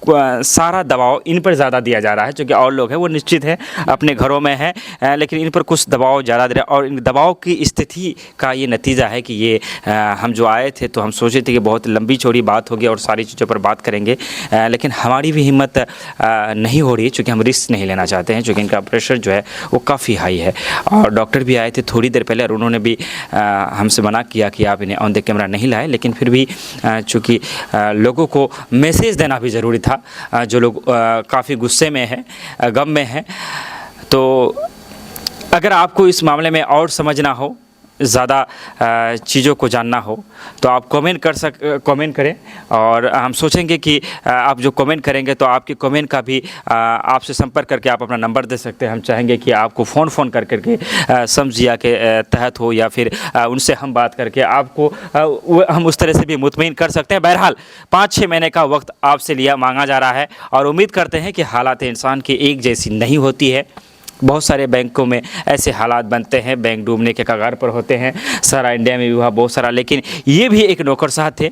सारा दबाव इन पर ज़्यादा दिया जा रहा है। क्योंकि और लोग हैं वो निश्चित है अपने घरों में हैं, लेकिन इन पर कुछ दबाव ज़्यादा दे रहा है। और इन दबाव की स्थिति का ये नतीजा है कि ये हम जो आए थे तो हम सोचे थे कि बहुत लंबी चौड़ी बात होगी और सारी चीज़ों पर बात करेंगे, लेकिन हमारी भी हिम्मत नहीं हो रही है क्योंकि हम रिस्क नहीं लेना चाहते हैं। क्योंकि इनका प्रेशर जो है वो काफ़ी हाई है और डॉक्टर भी आए थे थोड़ी देर पहले और उन्होंने भी हमसे मना किया कि आप इन्हें ऑन द कैमरा नहीं लाएं। लेकिन फिर भी चूँकि लोगों को मैसेज देना भी ज़रूरी था, जो लोग काफ़ी गुस्से में हैं, गम में हैं। तो अगर आपको इस मामले में और समझना हो ज़्यादा चीज़ों को जानना हो तो आप कमेंट करें, और हम सोचेंगे कि आप जो कमेंट करेंगे तो आपके कमेंट का भी आपसे संपर्क करके आप अपना नंबर दे सकते हैं। हम चाहेंगे कि आपको फ़ोन करके समझिया के तहत हो या फिर उनसे हम बात करके आपको हम उस तरह से भी मुतमईन कर सकते हैं। बहरहाल 5-6 महीने का वक्त आपसे मांगा जा रहा है और उम्मीद करते हैं कि हालात इंसान की एक जैसी नहीं होती है। बहुत सारे बैंकों में ऐसे हालात बनते हैं, बैंक डूबने के कगार पर होते हैं। सारा इंडिया में भी हुआ बहुत सारा, लेकिन ये भी एक नौकरशाह थे,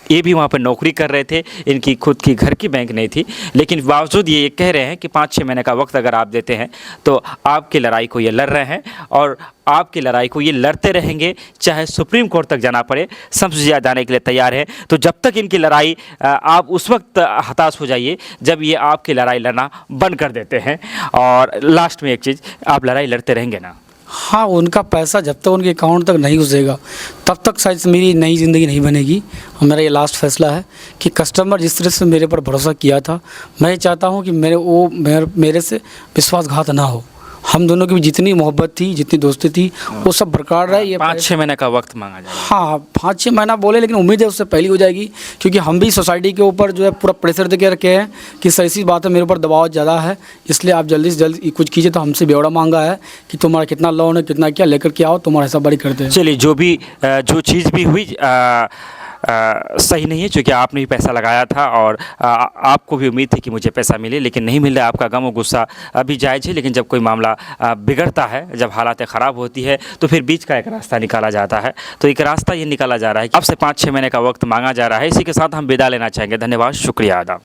ये भी वहाँ पर नौकरी कर रहे थे, इनकी खुद की घर की बैंक नहीं थी, लेकिन बावजूद ये कह रहे हैं कि 5-6 महीने का वक्त अगर आप देते हैं तो आपकी लड़ाई को ये लड़ रहे हैं और आपकी लड़ाई को ये लड़ते रहेंगे, चाहे सुप्रीम कोर्ट तक जाना पड़े, समझिया जाने के लिए तैयार है। तो जब तक इनकी लड़ाई आप उस वक्त हताश हो जाइए जब ये आपकी लड़ाई लड़ना बंद कर देते हैं। और लास्ट में एक चीज़, आप लड़ाई लड़ते रहेंगे ना? हाँ, उनका पैसा जब तक उनके अकाउंट तक नहीं घुसेगा तब तक शायद मेरी नई ज़िंदगी नहीं बनेगी। और मेरा ये लास्ट फैसला है कि कस्टमर जिस तरह से मेरे पर भरोसा किया था, मैं चाहता हूँ कि मेरे से विश्वासघात ना हो। हम दोनों की भी जितनी मोहब्बत थी, जितनी दोस्ती थी, वो सब बरकरार रहे। ये 5-6 महीने का वक्त मांगा जाए। हाँ, 5-6 महीना बोले, लेकिन उम्मीद है उससे पहले हो जाएगी, क्योंकि हम भी सोसाइटी के ऊपर जो है पूरा प्रेशर दे के रखे हैं कि सही सी बात है, मेरे ऊपर दबाव ज़्यादा है, इसलिए आप जल्दी से जल्दी कुछ कीजिए। तो हमसे ब्यौरा मांगा है कि तुम्हारा कितना लोन है, कितना क्या लेकर के आओ, तुम्हारा हिसाब बारी करते हैं। चलिए, जो चीज़ भी हुई सही नहीं है, क्योंकि आपने भी पैसा लगाया था और आपको भी उम्मीद थी कि मुझे पैसा मिले, लेकिन नहीं मिल रहा। आपका गम और गुस्सा अभी जायज़ है, लेकिन जब कोई मामला बिगड़ता है, जब हालातें ख़राब होती है, तो फिर बीच का एक रास्ता निकाला जाता है। तो एक रास्ता ये निकाला जा रहा है, अब से 5-6 महीने का वक्त मांगा जा रहा है। इसी के साथ हम विदा लेना चाहेंगे। धन्यवाद, शुक्रिया, आदाब।